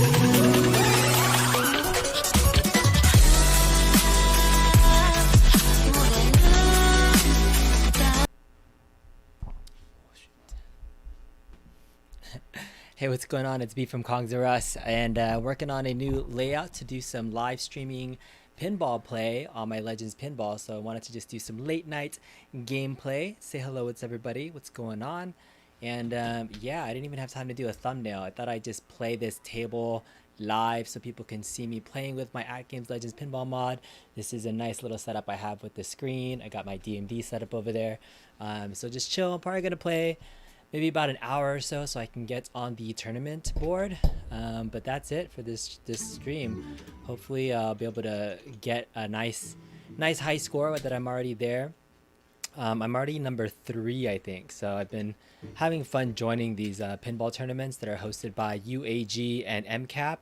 Hey, what's going on? It's B from Kongs R Us, and working on a new layout to do some live streaming pinball play on my Legends Pinball. So I wanted to just do some late night gameplay. Say hello, it's everybody. What's going on? And yeah, I didn't even have time to do a thumbnail. I thought I'd just play this table live so people can see me playing with my @Games Legends Pinball mod. This is a nice little setup I have with the screen. I got my DMD set up over there. So just chill. I'm probably gonna play maybe about an hour or so I can get on the tournament board. But that's it for this stream. Hopefully I'll be able to get a nice high score that I'm already there. I'm already number 3, I think. So I've been having fun joining these pinball tournaments that are hosted by UAG and MCAP.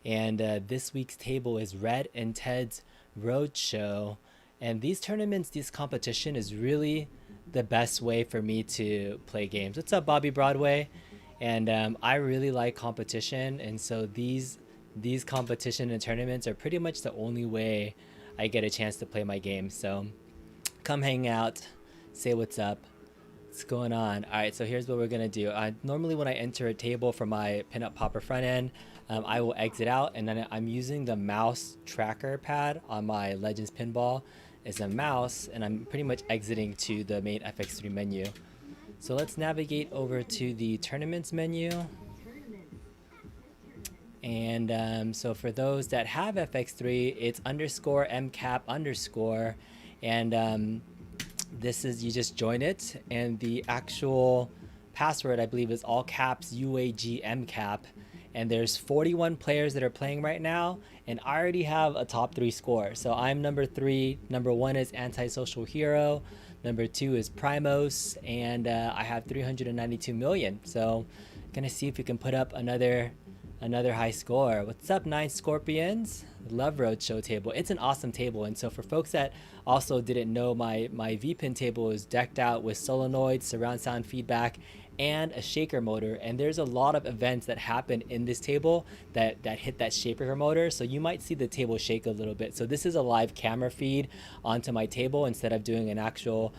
And this week's table is Red and Ted's RoadShow. And these tournaments, this competition is really the best way for me to play games. What's up, Bobby Broadway? And I really like competition, and so these competition and tournaments are pretty much the only way I get a chance to play my game. So come hang out, say what's up, what's going on. All right, so here's what we're gonna do. Normally when I enter a table for my pinup popper front end, I will exit out, and then I'm using the mouse tracker pad on my Legends Pinball as a mouse, and I'm pretty much exiting to the main FX3 menu. So let's navigate over to the tournaments menu. And so for those that have FX3, it's _MCAP_, and this is, you just join it, and the actual password I believe is all caps UAGMCAP. And there's 41 players that are playing right now, and I already have a top 3 score. So I'm number 3. Number 1 is Antisocial Hero. Number 2 is Primos, and I have 392 million. So gonna see if we can put up another high score. What's up, 9 Scorpions? Love RoadShow table. It's an awesome table. And so for folks that also didn't know, my VPin table is decked out with solenoids, surround sound feedback, and a shaker motor. And there's a lot of events that happen in this table that hit that shaker motor, so you might see the table shake a little bit. So this is a live camera feed onto my table instead of doing an actual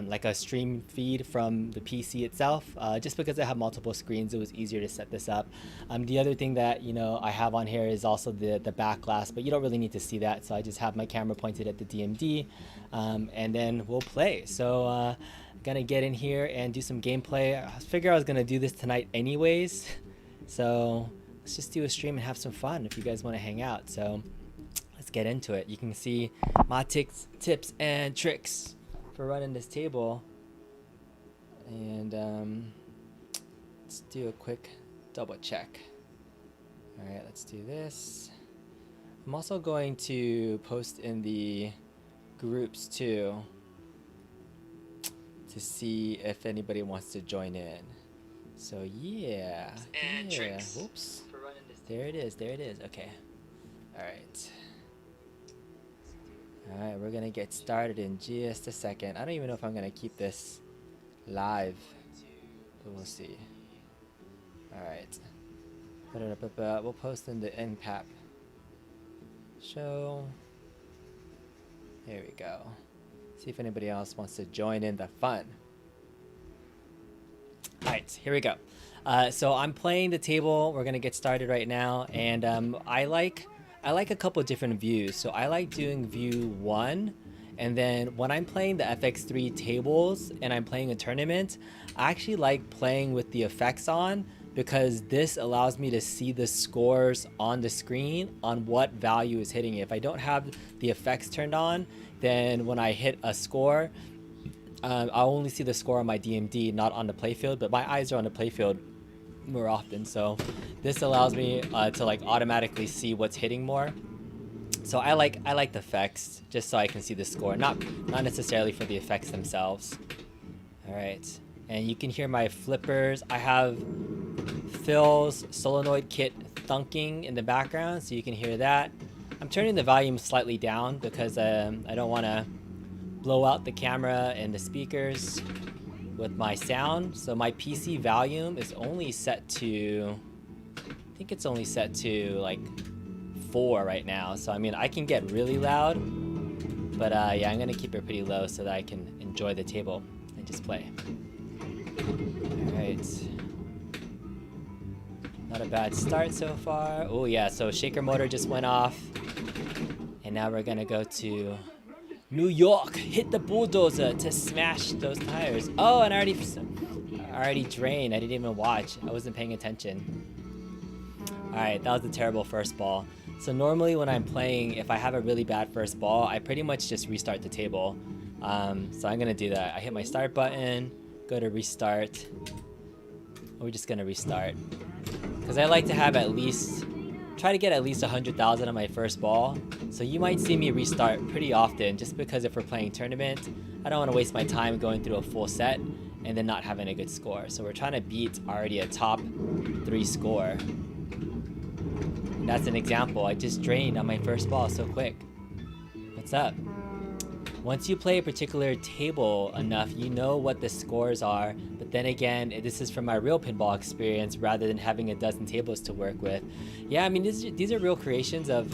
like a stream feed from the PC itself. Just because I have multiple screens, it was easier to set this up. The other thing that I have on here is also the back glass, but you don't really need to see that, so I just have my camera pointed at the DMD, and then we'll play. So gonna get in here and do some gameplay. I figure I was gonna do this tonight anyways, so let's just do a stream and have some fun if you guys want to hang out. So let's get into it. You can see my tips and tricks for running this table, and let's do a quick double check. All right, let's do this. I'm also going to post in the groups too to see if anybody wants to join in. So yeah. Whoops. There it is. Okay. All right, we're gonna get started in just a second. I don't even know if I'm gonna keep this live, but we'll see. All right, put it up. We'll post in the MCAP show. Here we go. See if anybody else wants to join in the fun. All right, here we go. So I'm playing the table. We're gonna get started right now, and I like a couple of different views. So I like doing view 1, and then when I'm playing the FX3 tables and I'm playing a tournament, I actually like playing with the effects on, because this allows me to see the scores on the screen on what value is hitting it. If I don't have the effects turned on, then when I hit a score, I'll only see the score on my DMD, not on the playfield, but my eyes are on the playfield more often. So this allows me to like automatically see what's hitting more. So I like the effects just so I can see the score, not necessarily for the effects themselves. All right, and you can hear my flippers. I have Phil's solenoid kit thunking in the background, so you can hear that. I'm turning the volume slightly down because I don't want to blow out the camera and the speakers. with my sound. So my PC volume is only set to, I think it's only set to like 4 right now. So I mean, I can get really loud, but yeah, I'm gonna keep it pretty low so that I can enjoy the table and just play. All right. Not a bad start so far. Oh yeah, so shaker motor just went off. And now we're gonna go to New York. Hit the bulldozer to smash those tires. Oh, and I already drained. I didn't even watch. I wasn't paying attention. All right, that was a terrible first ball. So normally when I'm playing, if I have a really bad first ball, I pretty much just restart the table. So I'm gonna do that. I hit my start button, go to restart. We're just gonna restart. Because I like to have at least, try to get at least 100,000 on my first ball. So you might see me restart pretty often, just because if we're playing tournament, I don't want to waste my time going through a full set and then not having a good score. So we're trying to beat already a top 3 score. And that's an example. I just drained on my first ball so quick. What's up? Once you play a particular table enough, you know what the scores are. But then again, this is from my real pinball experience rather than having a dozen tables to work with. Yeah, I mean, these are real creations of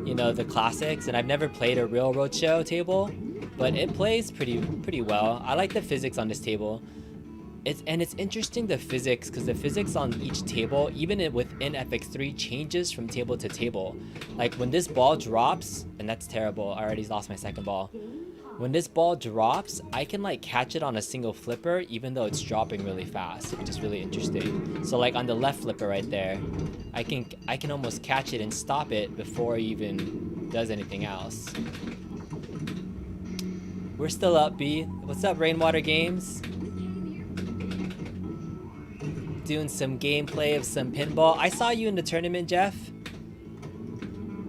you know, the classics. And I've never played a real RoadShow table, but it plays pretty well. I like the physics on this table. It's interesting, the physics, because the physics on each table, even within FX3, changes from table to table. Like when this ball drops, and that's terrible, I already lost my second ball. When this ball drops, I can like catch it on a single flipper, even though it's dropping really fast, which is really interesting. So like on the left flipper right there, I can almost catch it and stop it before it even does anything else. We're still up, B. What's up, Rainwater Games? Doing some gameplay of some pinball. I saw you in the tournament, Jeff.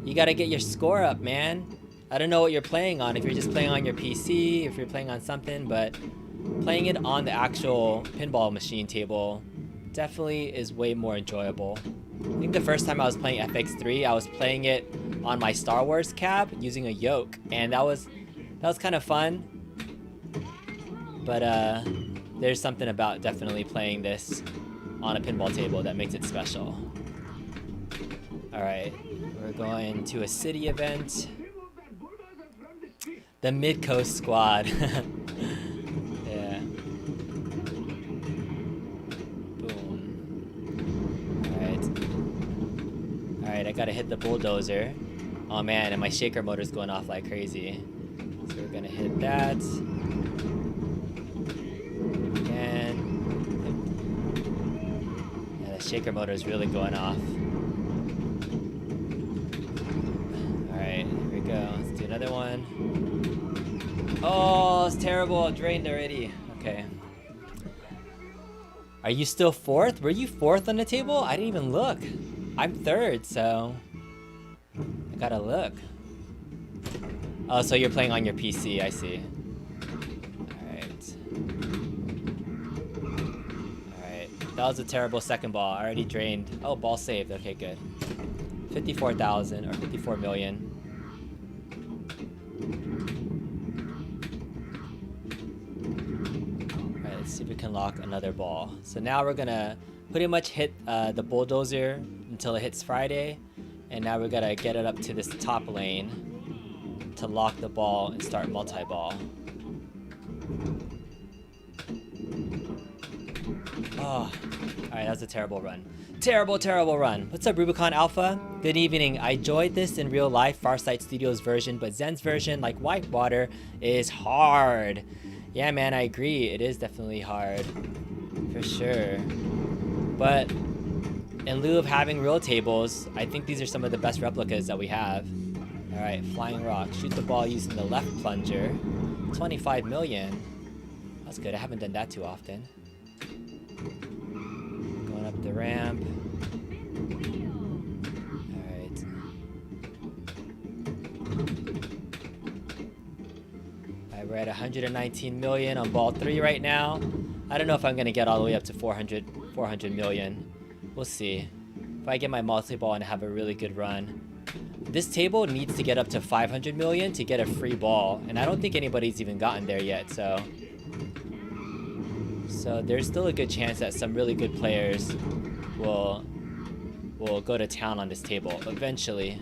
You gotta get your score up, man. I don't know what you're playing on, if you're just playing on your PC, if you're playing on something, but playing it on the actual pinball machine table definitely is way more enjoyable. I think the first time I was playing FX3, I was playing it on my Star Wars cab using a yoke, and that was kind of fun. But there's something about definitely playing this on a pinball table that makes it special. Alright, we're going to a city event. The Mid-Coast Squad. Yeah. Boom. Alright. Alright, I gotta hit the bulldozer. Oh man, and my shaker motor's going off like crazy. So we're gonna hit that. Shaker motor is really going off. Alright, here we go. Let's do another one. Oh, it's terrible. I drained already. Okay. Are you still 4th? Were you 4th on the table? I didn't even look. I'm 3rd, so I gotta look. Oh, so you're playing on your PC, I see. That was a terrible second ball. I already drained. Oh, ball saved. Okay, good. 54,000 or 54 million. Alright, let's see if we can lock another ball. So now we're gonna pretty much hit the bulldozer until it hits Friday. And now we're gonna get it up to this top lane to lock the ball and start multi-ball. Oh, alright, that was a terrible run. Terrible run. What's up, Rubicon Alpha? Good evening. I enjoyed this in real life, Farsight Studios version, but Zen's version, like Whitewater, is hard. Yeah, man, I agree. It is definitely hard. For sure. But in lieu of having real tables, I think these are some of the best replicas that we have. Alright, Flying Rock. Shoot the ball using the left plunger. 25 million. That's good. I haven't done that too often. Going up the ramp. Alright. Alright, we're at 119 million on ball 3 right now. I don't know if I'm going to get all the way up to 400 million. We'll see. If I get my multi-ball and have a really good run. This table needs to get up to 500 million to get a free ball. And I don't think anybody's even gotten there yet, so So there's still a good chance that some really good players will go to town on this table eventually.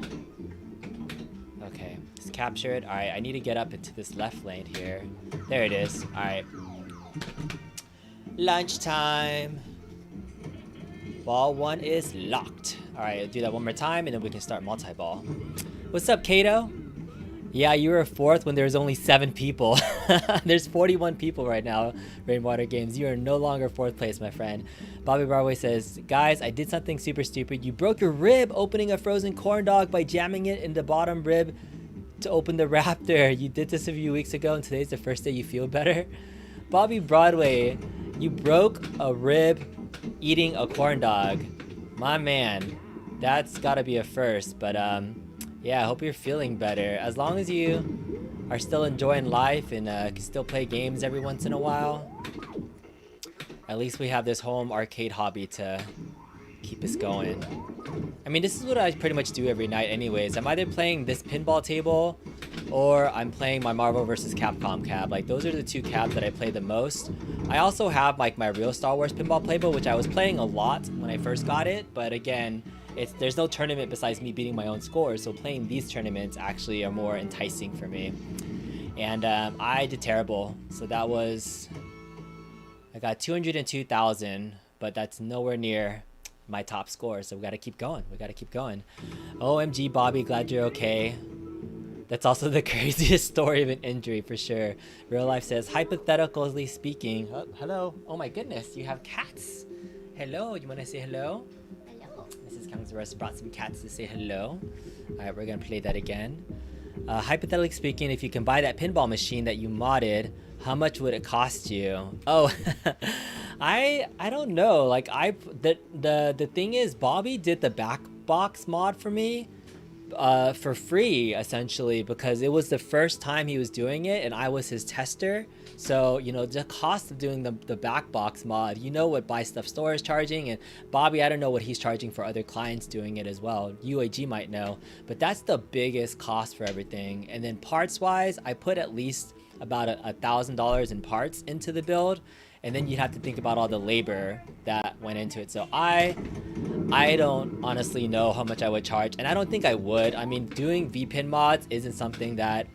Okay, it's captured. All right, I need to get up into this left lane here. There it is. All right. Lunchtime. Ball 1 is locked. All right, I'll do that one more time and then we can start multi-ball. What's up, Kato? Yeah, you were 4th when there was only 7 people. There's 41 people right now, Rainwater Games. You are no longer 4th place, my friend. Bobby Broadway says, guys, I did something super stupid. You broke your rib opening a frozen corn dog by jamming it in the bottom rib to open the Raptor. You did this a few weeks ago and today's the first day you feel better. Bobby Broadway, you broke a rib eating a corn dog. My man, that's gotta be a first, but yeah, I hope you're feeling better. As long as you are still enjoying life and can still play games every once in a while, at least we have this home arcade hobby to keep us going. I mean, this is what I pretty much do every night anyways. I'm either playing this pinball table or I'm playing my Marvel vs. Capcom cab. Like, those are the 2 cabs that I play the most. I also have like my real Star Wars pinball playbook, which I was playing a lot when I first got it, but again, there's no tournament besides me beating my own scores, so playing these tournaments actually are more enticing for me. And I did terrible, so that was, I got 202,000, but that's nowhere near my top score, so we gotta keep going. OMG, Bobby, glad you're okay. That's also the craziest story of an injury for sure. Real Life says, hypothetically speaking, oh, hello, oh my goodness, you have cats. Hello, you wanna say hello? Mrs. Kangzarus brought some cats to say hello. Alright, we're gonna play that again. Hypothetically speaking, if you can buy that pinball machine that you modded, how much would it cost you? Oh, I don't know. Like, the thing is, Bobby did the back box mod for me for free, essentially, because it was the first time he was doing it and I was his tester. So, you know, the cost of doing the back box mod, you know what Buy Stuff Store is charging, and Bobby, I don't know what he's charging for other clients doing it as well. UAG might know, but that's the biggest cost for everything. And then parts wise, I put at least about $1,000 in parts into the build, and then you'd have to think about all the labor that went into it. So I don't honestly know how much I would charge, and I don't think I would. I mean, doing VPin mods isn't something that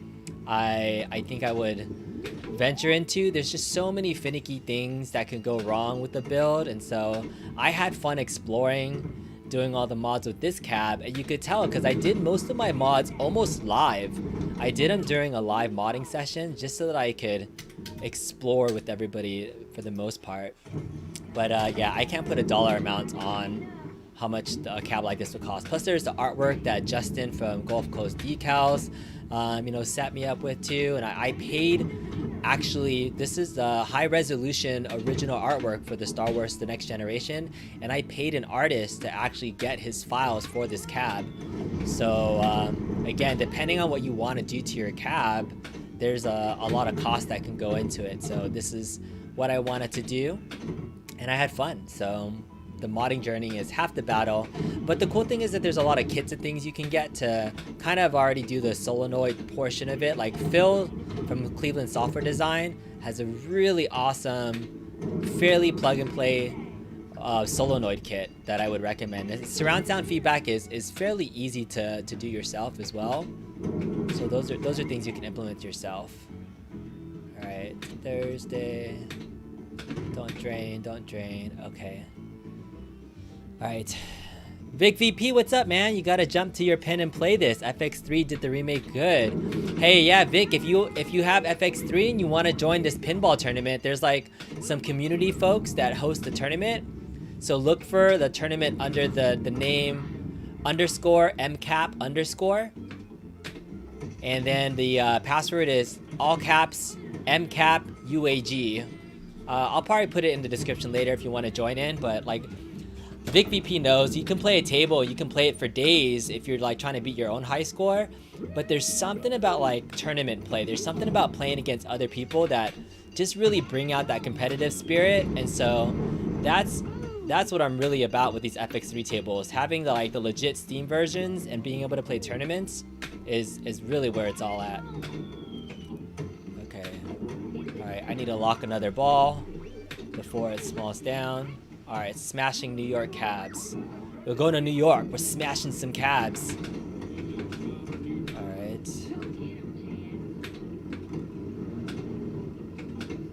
I think I would venture into. There's just so many finicky things that can go wrong with the build, and so I had fun exploring doing all the mods with this cab, and you could tell because I did most of my mods almost live. I did them during a live modding session just so that I could explore with everybody for the most part. But yeah, I can't put a dollar amount on how much a cab like this would cost. Plus there's the artwork that Justin from Gulf Coast Decals you know, set me up with too, and I paid, actually, this is the high resolution original artwork for the Star Wars The Next Generation, and I paid an artist to actually get his files for this cab. So again, depending on what you want to do to your cab, there's a lot of cost that can go into it. So this is what I wanted to do, and I had fun. So the modding journey is half the battle, but the cool thing is that there's a lot of kits and things you can get to kind of already do the solenoid portion of it. Like Phil from Cleveland Software Design has a really awesome, fairly plug and play solenoid kit that I would recommend. And surround sound feedback is fairly easy to do yourself as well. So those are things you can implement yourself. All right, Thursday. Don't drain. Okay. All right, Vic VP, what's up, man? You gotta jump to your pen and play this. FX3 did the remake good. Hey, yeah, Vic, if you have FX3 and you want to join this pinball tournament, there's like some community folks that host the tournament. So look for the tournament under the name _MCAP_, and then the password is all caps MCAP UAG. I'll probably put it in the description later if you want to join in, but like, Vic VP knows you can play a table, you can play it for days if you're like trying to beat your own high score, but there's something about like tournament play, there's something about playing against other people that just really bring out that competitive spirit. And so that's what I'm really about with these FX3 tables. Having the like the legit Steam versions and being able to play tournaments is really where it's all at. Okay, all right, I need to lock another ball. before it smalls down. All right, smashing New York cabs. We're going to New York. We're smashing some cabs. All right.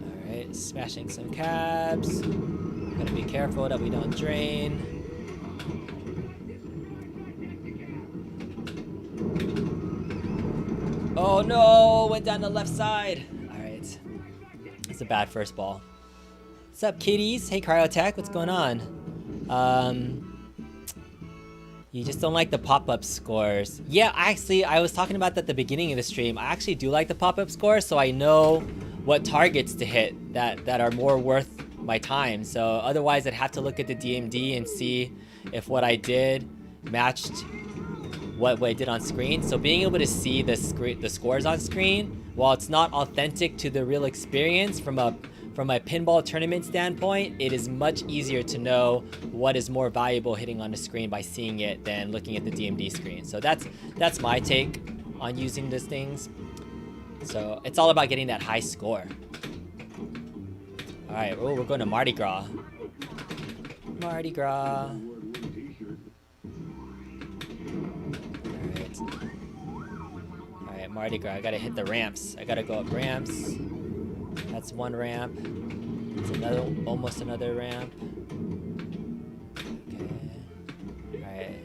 All right, smashing some cabs. Gotta be careful that we don't drain. Oh no, went down the left side. All right, it's a bad first ball. What's up, kitties? Hey, Cryotech, what's going on? You just don't like the pop-up scores. Yeah, actually, I was talking about that at the beginning of the stream. I actually do like the pop-up scores, so I know what targets to hit that are more worth my time. So otherwise, I'd have to look at the DMD and see if what I did matched what I did on screen. So being able to see the scores on screen, while it's not authentic to the real experience from a pinball tournament standpoint, it is much easier to know what is more valuable hitting on the screen by seeing it than looking at the DMD screen. So that's my take on using these things. So it's all about getting that high score. All right, oh, we're going to Mardi Gras. Mardi Gras. All right, Mardi Gras. I gotta hit the ramps. I gotta go up ramps. That's one ramp. It's another, almost another ramp. Okay. All right.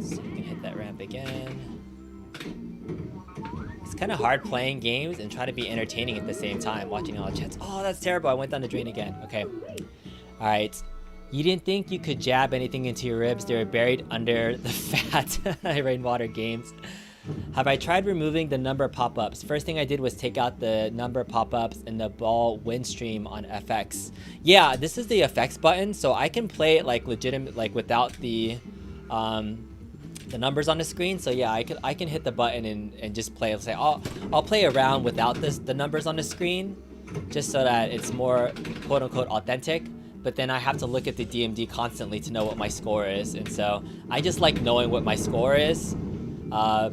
So you can hit that ramp again. It's kind of hard playing games and try to be entertaining at the same time, watching all the chats. Oh, that's terrible. I went down the drain again. Okay. All right. You didn't think you could jab anything into your ribs. They were buried under the fat. Rainwater Games. Have I tried removing the number pop-ups? First thing I did was take out the number pop-ups in the ball win stream on FX. Yeah, this is the FX button, so I can play it like legitimate, like without the numbers on the screen. So yeah, I can hit the button and just play. Let's say I'll play around without the numbers on the screen, just so that it's more quote unquote authentic. But then I have to look at the DMD constantly to know what my score is, and so I just like knowing what my score is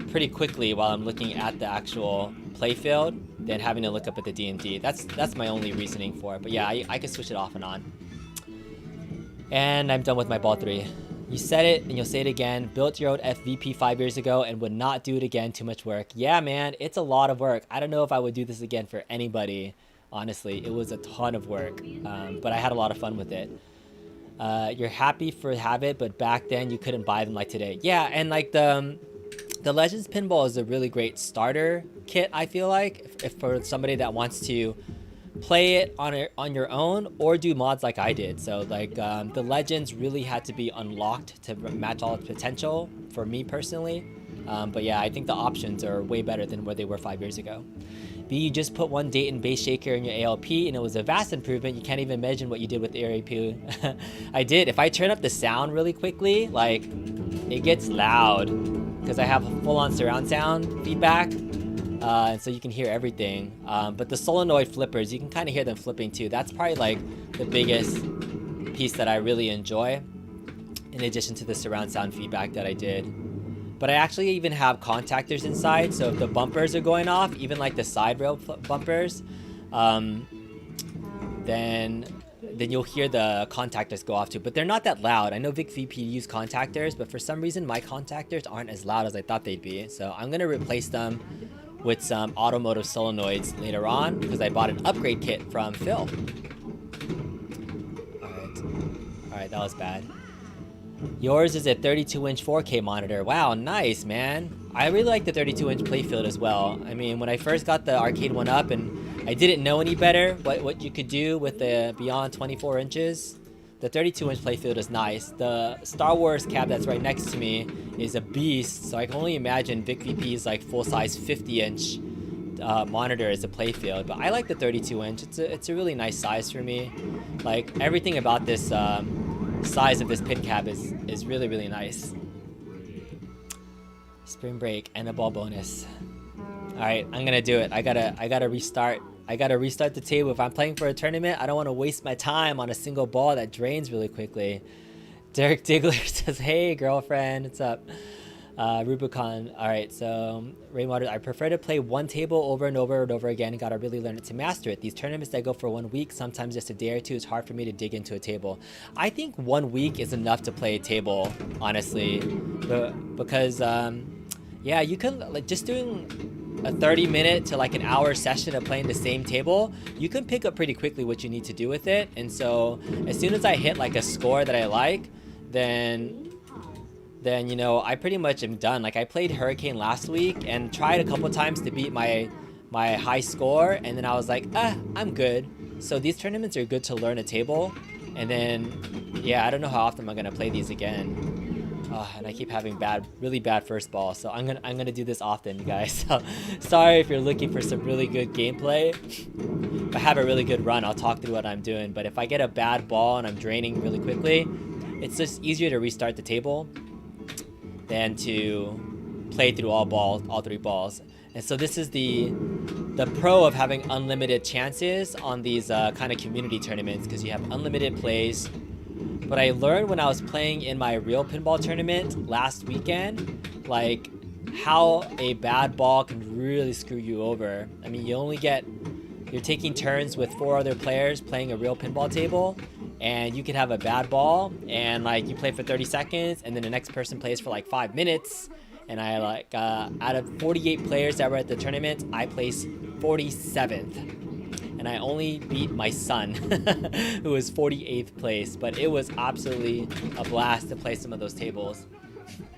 pretty quickly while I'm looking at the actual playfield than having to look up at the DMD. That's my only reasoning for it. But yeah, I can switch it off and on. And I'm done with my ball 3. You said it and you'll say it again. Built your own FVP 5 years ago and would not do it again. Too much work. Yeah, man, it's a lot of work. I don't know if I would do this again for anybody. Honestly, it was a ton of work, but I had a lot of fun with it. You're happy for habit, but back then you couldn't buy them like today. Yeah, and like the Legends Pinball is a really great starter kit, I feel like, if for somebody that wants to play it on your own or do mods like I did. So like the Legends really had to be unlocked to match all its potential for me personally. But yeah, I think the options are way better than where they were 5 years ago. B, you just put one date and base shaker in your ALP and it was a vast improvement. You can't even imagine what you did with the ALP. I did. If I turn up the sound really quickly, like it gets loud because I have full-on surround sound feedback. And so you can hear everything. But the solenoid flippers, you can kind of hear them flipping too. That's probably like the biggest piece that I really enjoy, in addition to the surround sound feedback that I did. But I actually even have contactors inside, so if the bumpers are going off, even like the side rail bumpers, then you'll hear the contactors go off too. But they're not that loud. I know VicVP use contactors, but for some reason my contactors aren't as loud as I thought they'd be. So I'm gonna replace them with some automotive solenoids later on because I bought an upgrade kit from Phil. All right, that was bad. Yours is a 32-inch 4K monitor. Wow, nice, man. I really like the 32-inch playfield as well. I mean, when I first got the arcade one up and I didn't know any better what you could do with the beyond 24 inches, the 32-inch playfield is nice. The Star Wars cab that's right next to me is a beast, so I can only imagine VicVP's like full-size 50-inch monitor as a playfield. But I like the 32-inch. It's a really nice size for me. Like everything about this size of this pin cap is really, really nice. Spring break and a ball bonus. All right, I'm gonna do it. I gotta restart. I gotta restart the table. If I'm playing for a tournament, I don't want to waste my time on a single ball that drains really quickly. Derek Diggler says, "Hey, girlfriend, what's up?" Rubicon. All right, so Rainwater, I prefer to play one table over and over and over again. Gotta really learn it to master it. These tournaments that go for 1 week, sometimes just a day or two, it's hard for me to dig into a table. I think 1 week is enough to play a table, honestly, because yeah, you can like just doing a 30-minute to like an hour session of playing the same table, you can pick up pretty quickly what you need to do with it. And so as soon as I hit like a score that I like, then you know, I pretty much am done. Like I played Hurricane last week and tried a couple times to beat my high score, and then I was like, I'm good. So these tournaments are good to learn a table, and then yeah, I don't know how often I'm gonna play these again. And I keep having really bad first ball, so I'm gonna do this often, you guys. So sorry if you're looking for some really good gameplay. If I have a really good run, I'll talk through what I'm doing. But if I get a bad ball and I'm draining really quickly, it's just easier to restart the table than to play through all 3 balls. And so this is the pro of having unlimited chances on these kind of community tournaments, because you have unlimited plays. But I learned when I was playing in my real pinball tournament last weekend, like how a bad ball can really screw you over. I mean, you're taking turns with 4 other players playing a real pinball table, and you can have a bad ball and like you play for 30 seconds and then the next person plays for like 5 minutes. And I like, out of 48 players that were at the tournament, I placed 47th. And I only beat my son, who was 48th place. But it was absolutely a blast to play some of those tables.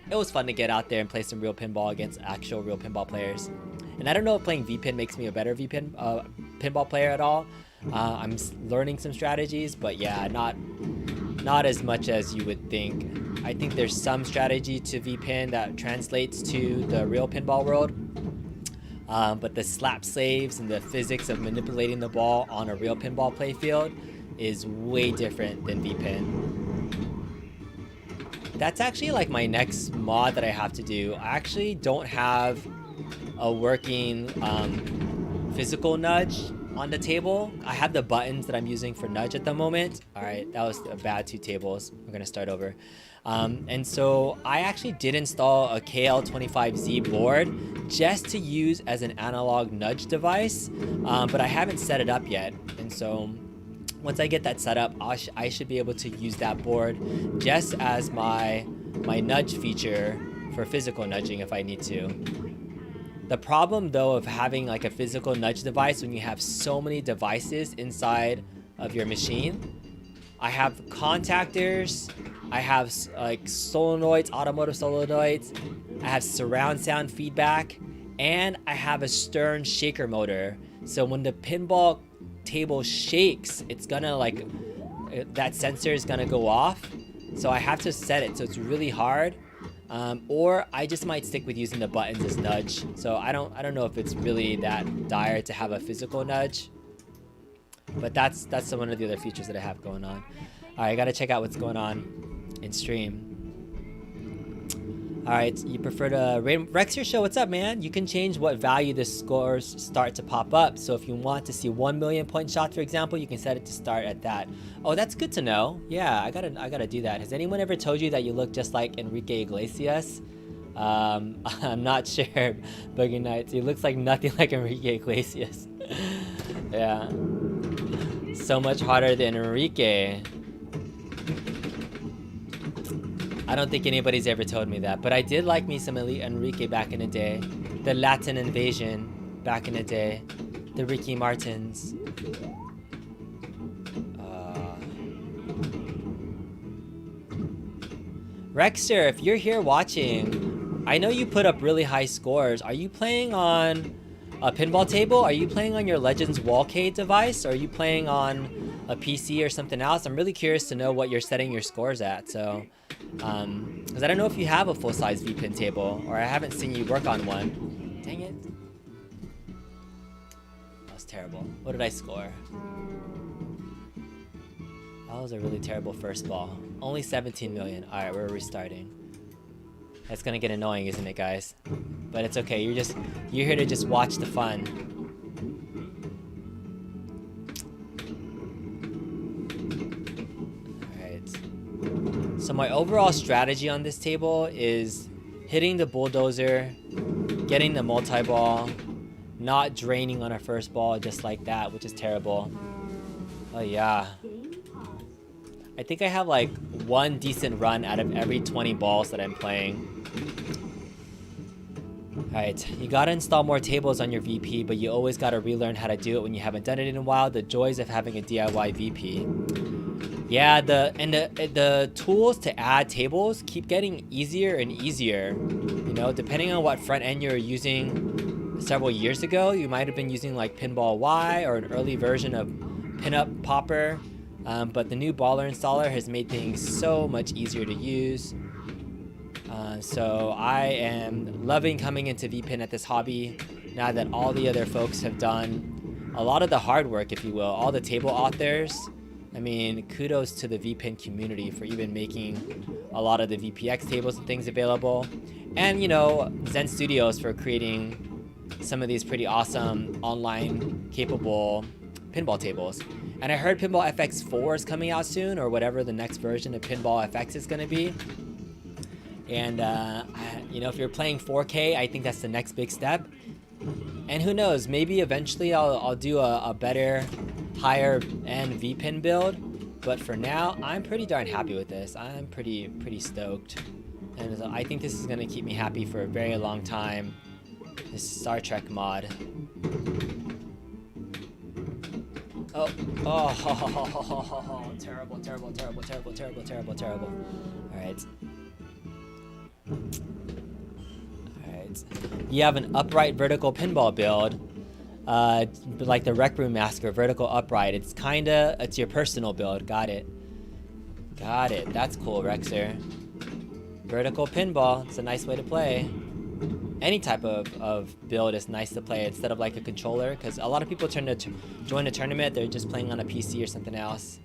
It was fun to get out there and play some real pinball against actual real pinball players. And I don't know if playing VPin makes me a better pinball player at all. I'm learning some strategies, but yeah, not as much as you would think. I think there's some strategy to VPin that translates to the real pinball world. But the slap saves and the physics of manipulating the ball on a real pinball playfield is way different than VPin. That's actually like my next mod that I have to do. I actually don't have a working physical nudge on the table. I have the buttons that I'm using for nudge at the moment. All right, that was a bad 2 tables. We're gonna start over. And so I actually did install a KL25Z board just to use as an analog nudge device, but I haven't set it up yet. And so once I get that set up, I should be able to use that board just as my nudge feature for physical nudging if I need to. The problem though of having like a physical nudge device when you have so many devices inside of your machine, I have contactors, I have like solenoids, automotive solenoids, I have surround sound feedback, and I have a stern shaker motor. So when the pinball table shakes, it's gonna like, that sensor is gonna go off. So I have to set it so it's really hard. Or I just might stick with using the buttons as nudge. So I don't know if it's really that dire to have a physical nudge. But that's one of the other features that I have going on. All right, I gotta check out what's going on in stream. All right, you prefer to Rex your show? What's up, man? You can change what value the scores start to pop up. So if you want to see 1 million point shot, for example, you can set it to start at that. Oh, that's good to know. Yeah, I gotta do that. Has anyone ever told you that you look just like Enrique Iglesias? I'm not sure, Boogie Nights. He looks like nothing like Enrique Iglesias. Yeah, so much harder than Enrique. I don't think anybody's ever told me that, but I did like me some Elite Enrique back in the day. The Latin Invasion back in the day. The Ricky Martins. Rexter, if you're here watching, I know you put up really high scores. Are you playing on a pinball table? Are you playing on your Legends Wallcade device? Or are you playing on a PC or something else? I'm really curious to know what you're setting your scores at. So, because I don't know if you have a full-size VPin table, or I haven't seen you work on one. Dang it. That was terrible. What did I score? That was a really terrible first ball. Only 17 million. All right, we're restarting. That's gonna get annoying, isn't it, guys? But it's okay. You're here to just watch the fun. So my overall strategy on this table is hitting the bulldozer, getting the multi-ball, not draining on our first ball just like that, which is terrible. Oh yeah. I think I have like one decent run out of every 20 balls that I'm playing. Alright, you gotta install more tables on your VP, but you always gotta relearn how to do it when you haven't done it in a while. The joys of having a DIY VP. Yeah, the tools to add tables keep getting easier and easier. You know, depending on what front end you're using several years ago, you might have been using like Pinball Y or an early version of Pinup Popper. But the new baller installer has made things so much easier to use. So I am loving coming into VPin at this hobby now that all the other folks have done a lot of the hard work, if you will. All the table authors. I mean, kudos to the VPin community for even making a lot of the VPX tables and things available. And, you know, Zen Studios for creating some of these pretty awesome online capable pinball tables. And I heard Pinball FX3 is coming out soon, or whatever the next version of Pinball FX is going to be. And, you know, if you're playing 4K, I think that's the next big step. And who knows, maybe eventually I'll do a better, higher end VPin build. But for now, I'm pretty darn happy with this. I'm pretty stoked. And so I think this is going to keep me happy for a very long time. This Star Trek mod. Oh, terrible. Alright. You have an upright vertical pinball build. Like the Rec Room Masker, vertical upright. It's your personal build. Got it. That's cool, Rexer. Vertical pinball. It's a nice way to play. Any type of build is nice to play instead of like a controller, because a lot of people join a tournament, they're just playing on a PC or something else.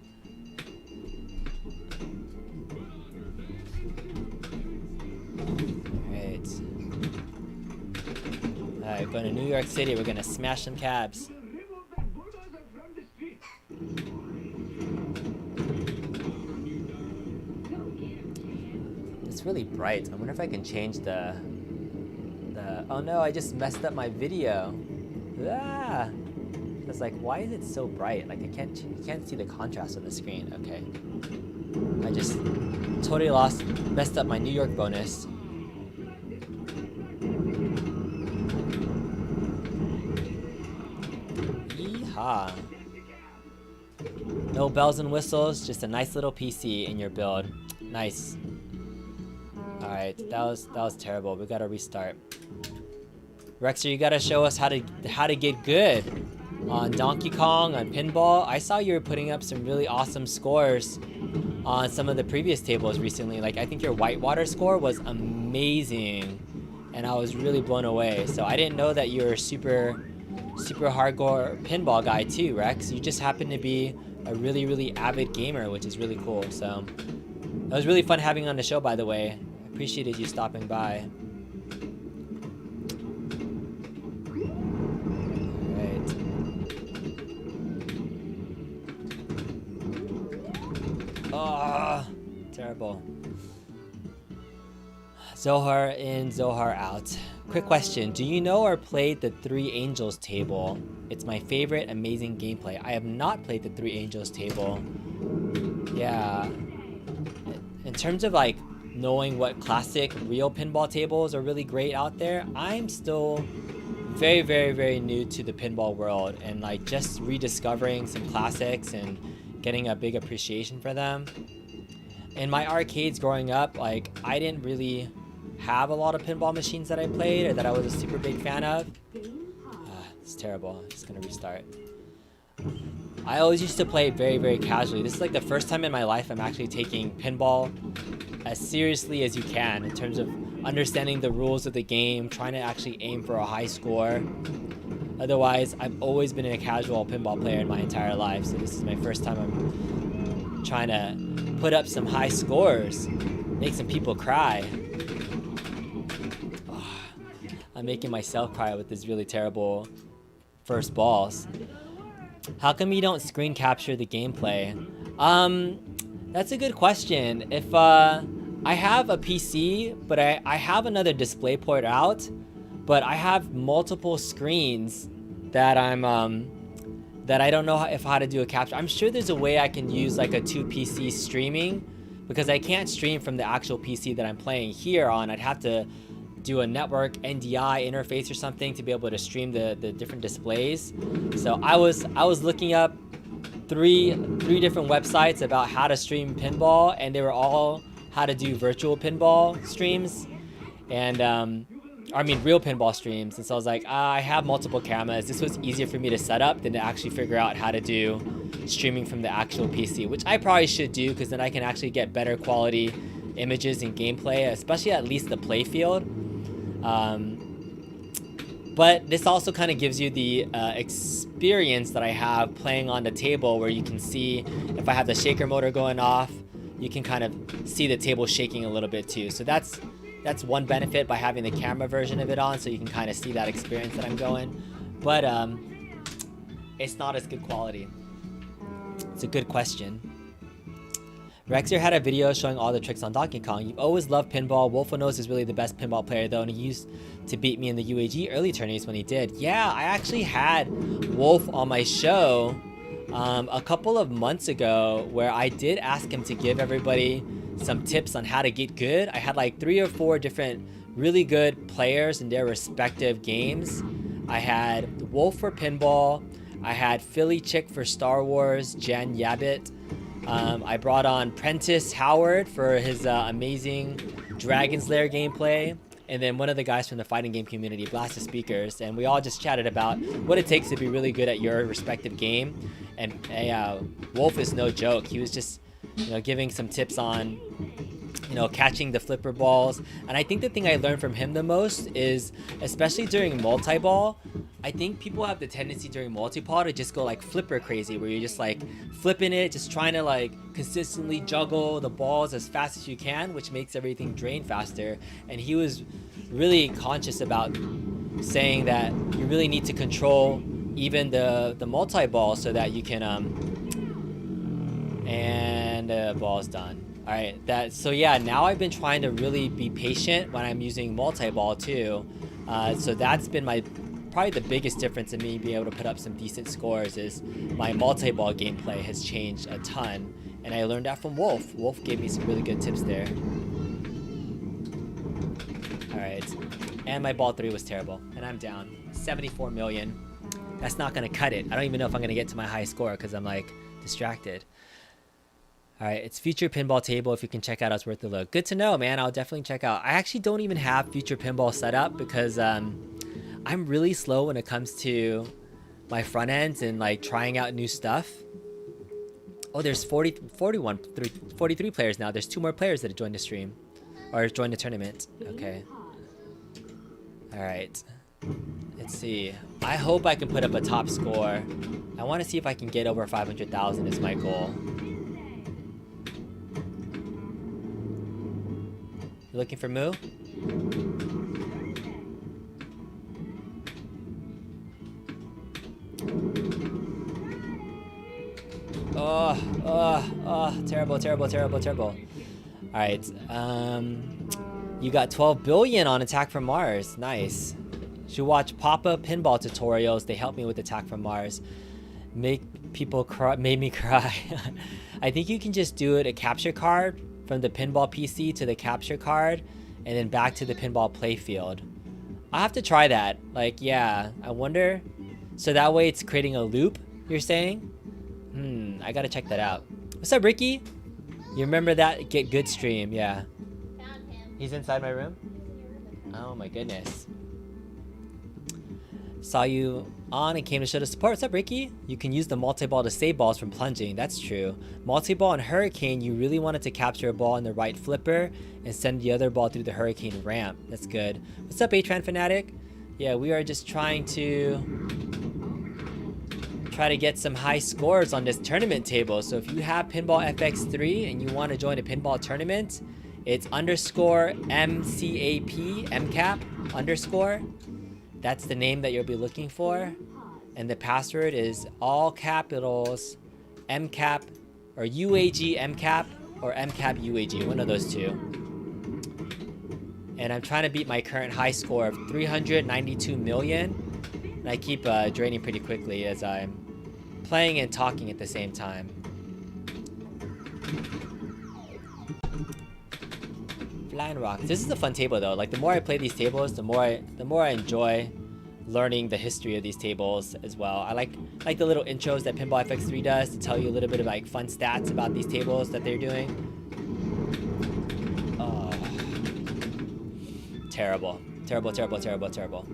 Alright, going to New York City, we're gonna smash some cabs. It's really bright. I wonder if I can change the oh no, I just messed up my video. Ah! I was like, why is it so bright? Like you can't see the contrast on the screen. Okay. I just totally messed up my New York bonus. Yeehaw. No bells and whistles, just a nice little PC in your build. Nice. Alright, that was terrible. We gotta restart. Rexer, you gotta show us how to get good on Donkey Kong, on pinball. I saw you were putting up some really awesome scores on some of the previous tables recently. Like I think your Whitewater score was amazing, and I was really blown away. So I didn't know that you were a super hardcore pinball guy too, Rex. You just happen to be a really avid gamer, which is really cool. So it was really fun having you on the show, by the way. I appreciated you stopping by. Oh, terrible. Zohar in, Zohar out. Quick question. Do you know or played the Three Angels table? It's my favorite amazing gameplay. I have not played the Three Angels table. Yeah. In terms of like knowing what classic real pinball tables are really great out there, I'm still very new to the pinball world, and like just rediscovering some classics and getting a big appreciation for them. In my arcades growing up, like I didn't really have a lot of pinball machines that I played or that I was a super big fan of. It's terrible. I'm just gonna restart. I always used to play very casually. This is like the first time in my life I'm actually taking pinball as seriously as you can in terms of understanding the rules of the game, trying to actually aim for a high score. Otherwise, I've always been a casual pinball player in my entire life, so this is my first time I'm trying to put up some high scores, make some people cry. Oh, I'm making myself cry with these really terrible first balls. How come you don't screen capture the gameplay? That's a good question. If I I have a PC, but I have another display port out, but I have multiple screens that that I don't know how to do a capture. I'm sure there's a way I can use like a 2 PC streaming, because I can't stream from the actual PC that I'm playing here on. I'd have to do a network NDI interface or something to be able to stream the different displays. So I was looking up three different websites about how to stream pinball, and they were all how to do virtual pinball streams, and I mean real pinball streams. And so I was like, I have multiple cameras. This was easier for me to set up than to actually figure out how to do streaming from the actual PC, which I probably should do, because then I can actually get better quality images and gameplay, especially at least the play field. But this also kind of gives you the experience that I have playing on the table, where you can see if I have the shaker motor going off, you can kind of see the table shaking a little bit too. So that's one benefit by having the camera version of it on, so you can kind of see that experience that I'm going. But it's not as good quality. It's a good question. Rexer had a video showing all the tricks on Donkey Kong. You've always loved pinball. Wolfo is really the best pinball player though, and he used to beat me in the UAG early tourneys when he did. Yeah, I actually had Wolf on my show a couple of months ago, where I did ask him to give everybody some tips on how to get good. I had like 3 or 4 different really good players in their respective games. I had Wolf for pinball, I had Philly Chick for Star Wars, Jan Yabbit. I brought on Prentice Howard for his amazing Dragon's Lair gameplay, and then one of the guys from the fighting game community, Blast of Speakers, and we all just chatted about what it takes to be really good at your respective game. And Wolf is no joke. He was just, giving some tips on, catching the flipper balls. And I think the thing I learned from him the most is, especially during multi-ball, I think people have the tendency during multi-ball to just go like flipper crazy, where you're just like flipping it, just trying to like consistently juggle the balls as fast as you can, which makes everything drain faster. And he was really conscious about saying that you really need to control even the multi-ball so that you can and the ball's done. All right, so yeah, now I've been trying to really be patient when I'm using multi-ball too. So that's been probably the biggest difference in me being able to put up some decent scores, is my multi-ball gameplay has changed a ton, and I learned that from Wolf. Wolf gave me some really good tips there. All right, and my ball 3 was terrible, and I'm down 74 million. That's not gonna cut it. I don't even know if I'm gonna get to my high score because I'm like distracted. All right, it's Future Pinball Table. If you can check out, it's worth a look. Good to know, man. I'll definitely check out. I actually don't even have Future Pinball set up because I'm really slow when it comes to my front ends and like trying out new stuff. Oh, there's 43 players now. There's 2 more players that have joined the stream or joined the tournament. Okay. All right. Let's see. I hope I can put up a top score. I want to see if I can get over 500,000 is my goal. You looking for Moo? Oh, terrible. All right. You got 12 billion on Attack from Mars. Nice. Should watch Papa pinball tutorials. They help me with Attack from Mars. Make people cry. Made me cry. I think you can just do it a capture card from the pinball PC to the capture card, and then back to the pinball playfield. I'll have to try that. Like, yeah, I wonder. So that way it's creating a loop, you're saying? I gotta check that out. What's up, Ricky? You remember that Get Good stream? Yeah. Found him. He's inside my room? Oh my goodness. Saw you on and came to show the support. What's up, Ricky? You can use the multi-ball to save balls from plunging. That's true. Multi-ball and Hurricane, you really wanted to capture a ball in the right flipper and send the other ball through the Hurricane ramp. That's good. What's up, Atran Fanatic? Yeah, we are just trying to get some high scores on this tournament table. So if you have Pinball FX3 and you want to join a pinball tournament, it's _MCAP, MCAP _. That's the name that you'll be looking for. And the password is all capitals, MCAP, or UAG MCAP, or MCAP UAG, one of those two. And I'm trying to beat my current high score of 392 million. And I keep draining pretty quickly as I'm playing and talking at the same time. Flying Rocks. This is a fun table though. Like the more I play these tables, the more I enjoy learning the history of these tables as well. I like the little intros that Pinball FX3 does to tell you a little bit of like fun stats about these tables that they're doing. Oh, terrible. Terrible, terrible, terrible, terrible.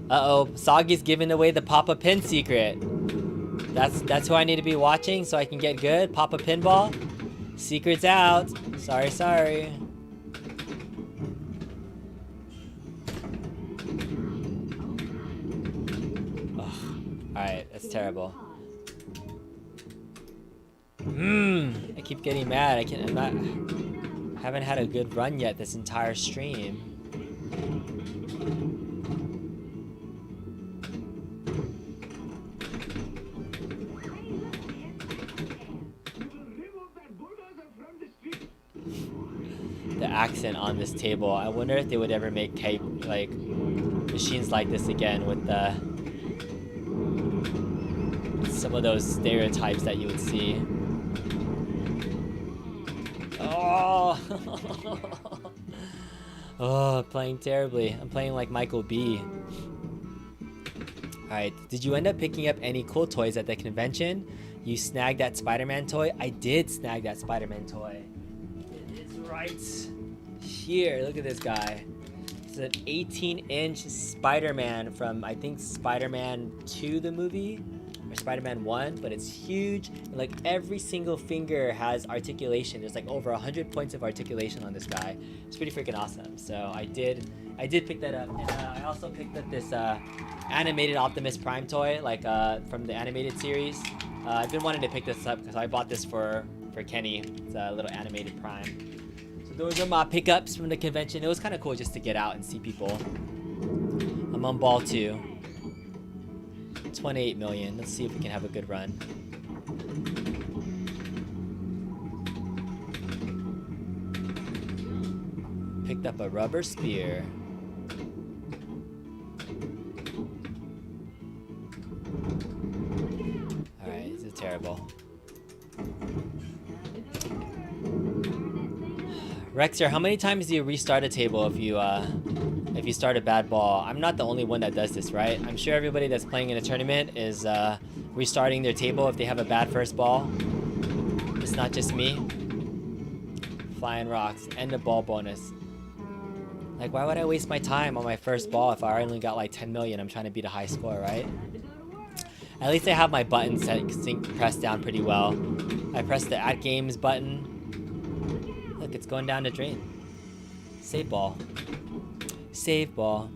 Uh-oh, Soggy's giving away the Papa Pin secret. That's who I need to be watching so I can get good. Papa Pinball. Secret's out. Sorry, sorry. Alright, that's terrible. I keep getting mad. I haven't had a good run yet this entire stream. The accent on this table. I wonder if they would ever make like machines like this again with some of those stereotypes that you would see. Oh, oh, playing terribly. I'm playing like Michael B. Alright, did you end up picking up any cool toys at the convention? You snagged that Spider-Man toy? I did snag that Spider-Man toy. It is right here. Look at this guy. It's an 18-inch Spider-Man from, I think, Spider-Man 2, the movie, or Spider-Man 1, but it's huge. And, like, every single finger has articulation. There's like over 100 points of articulation on this guy. It's pretty freaking awesome. So I did pick that up. And I also picked up this animated Optimus Prime toy, like from the animated series. I've been wanting to pick this up because I bought this for Kenny. It's a little animated Prime. So those are my pickups from the convention. It was kind of cool just to get out and see people. I'm on ball 2. 28 million. Let's see if we can have a good run. Picked up a rubber spear. Alright, this is terrible. Rexer, how many times do you restart a table if you start a bad ball? I'm not the only one that does this, right? I'm sure everybody that's playing in a tournament is restarting their table if they have a bad first ball. It's not just me. Flying Rocks, end of ball bonus. Like, why would I waste my time on my first ball if I only got like 10 million? I'm trying to beat a high score, right? At least I have my button pressed down pretty well. I pressed the at games button. Look, it's going down the drain. Save ball. Save ball.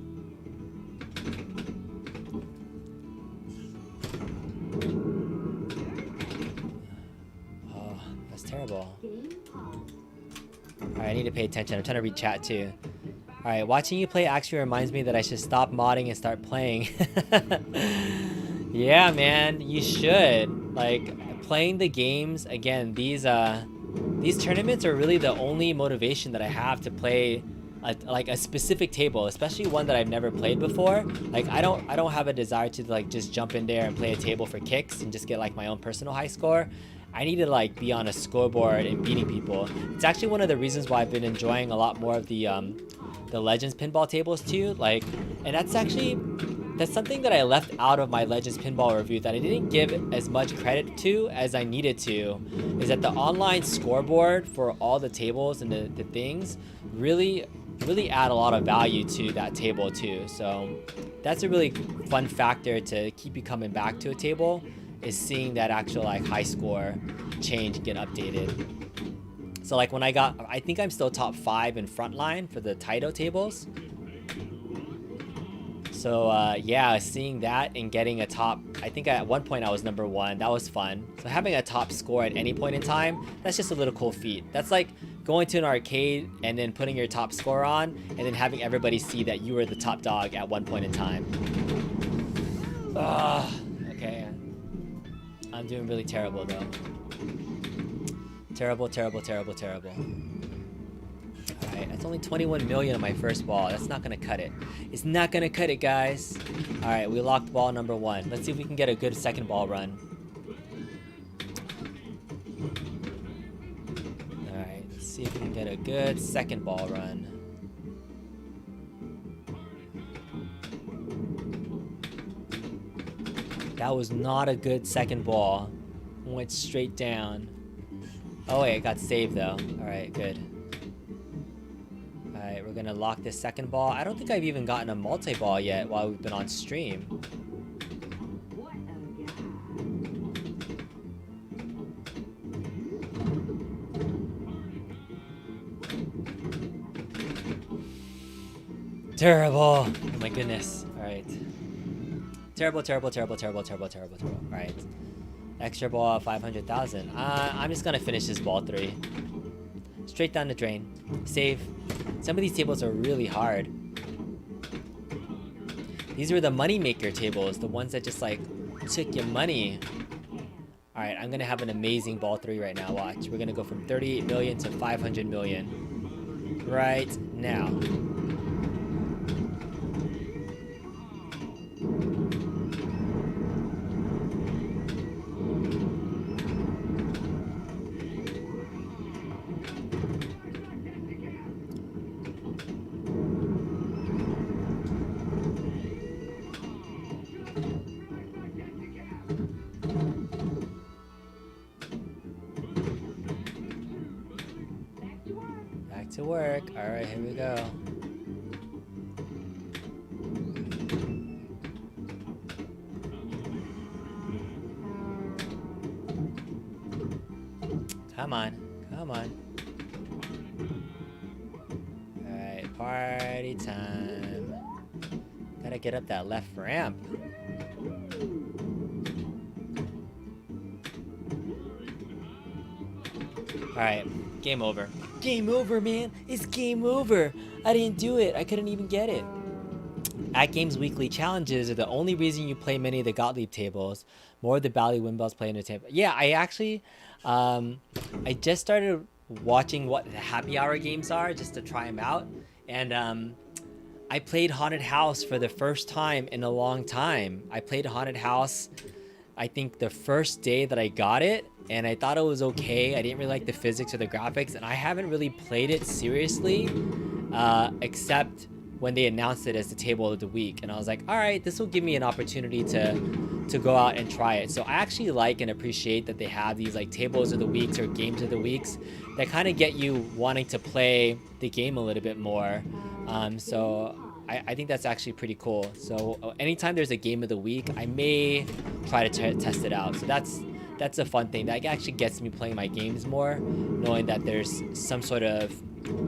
Oh, that's terrible. Alright, I need to pay attention. I'm trying to read chat too. Alright, watching you play actually reminds me that I should stop modding and start playing. Yeah, man, you should. Like, playing the games, again, these tournaments are really the only motivation that I have to play like a specific table, especially one that I've never played before. Like, I don't have a desire to like just jump in there and play a table for kicks and just get like my own personal high score. I need to like be on a scoreboard and beating people. It's actually one of the reasons why I've been enjoying a lot more of the Legends pinball tables too. Like, and that's something that I left out of my Legends pinball review that I didn't give as much credit to as I needed to, is that the online scoreboard for all the tables and the things really add a lot of value to that table too. So that's a really fun factor to keep you coming back to a table, is seeing that actual like high score change get updated. So like when I think I'm still top 5 in frontline for the Taito tables. So yeah, seeing that and getting a top, I think at one point I was number 1. That was fun. So having a top score at any point in time, that's just a little cool feat. That's like going to an arcade and then putting your top score on and then having everybody see that you were the top dog at one point in time. Okay. I'm doing really terrible though. Terrible, terrible, terrible, terrible. Alright, that's only 21 million on my first ball. That's not gonna cut it. It's not gonna cut it, guys. Alright, we locked ball number 1. Let's see if we can get a good second ball run. Alright, let's see if we can get a good second ball run. That was not a good second ball. Went straight down. Oh wait, it got saved though. Alright, good. Alright, we're gonna lock this second ball. I don't think I've even gotten a multi-ball yet while we've been on stream. Terrible! Oh my goodness. Alright. Terrible, terrible, terrible, terrible, terrible, terrible, terrible. Alright. Extra ball, 500,000. I'm just gonna finish this ball 3. Straight down the drain. Save. Some of these tables are really hard. These were the money maker tables, the ones that just like took your money. Alright, I'm gonna have an amazing ball 3 right now. Watch. We're gonna go from 38 million to 500 million. Right now. To work. All right, here we go. Come on, come on. All right, party time. Gotta get up that left ramp. All right, game over. Game over, man. It's game over. I didn't do it. I couldn't even get it. At Games Weekly challenges are the only reason you play many of the Gottlieb tables. More of the Bally Wimballs play in the table. Yeah, I actually, I just started watching what the happy hour games are just to try them out. And I played Haunted House for the first time in a long time. I played Haunted House, I think the first day that I got it. And I thought it was okay. I didn't really like the physics or the graphics, and I haven't really played it seriously, except when they announced it as the table of the week. And I was like, all right, this will give me an opportunity to go out and try it. So I actually like and appreciate that they have these like tables of the weeks or games of the weeks that kind of get you wanting to play the game a little bit more. So I think that's actually pretty cool. So anytime there's a game of the week, I may try to test it out. So that's a fun thing. That actually gets me playing my games more, knowing that there's some sort of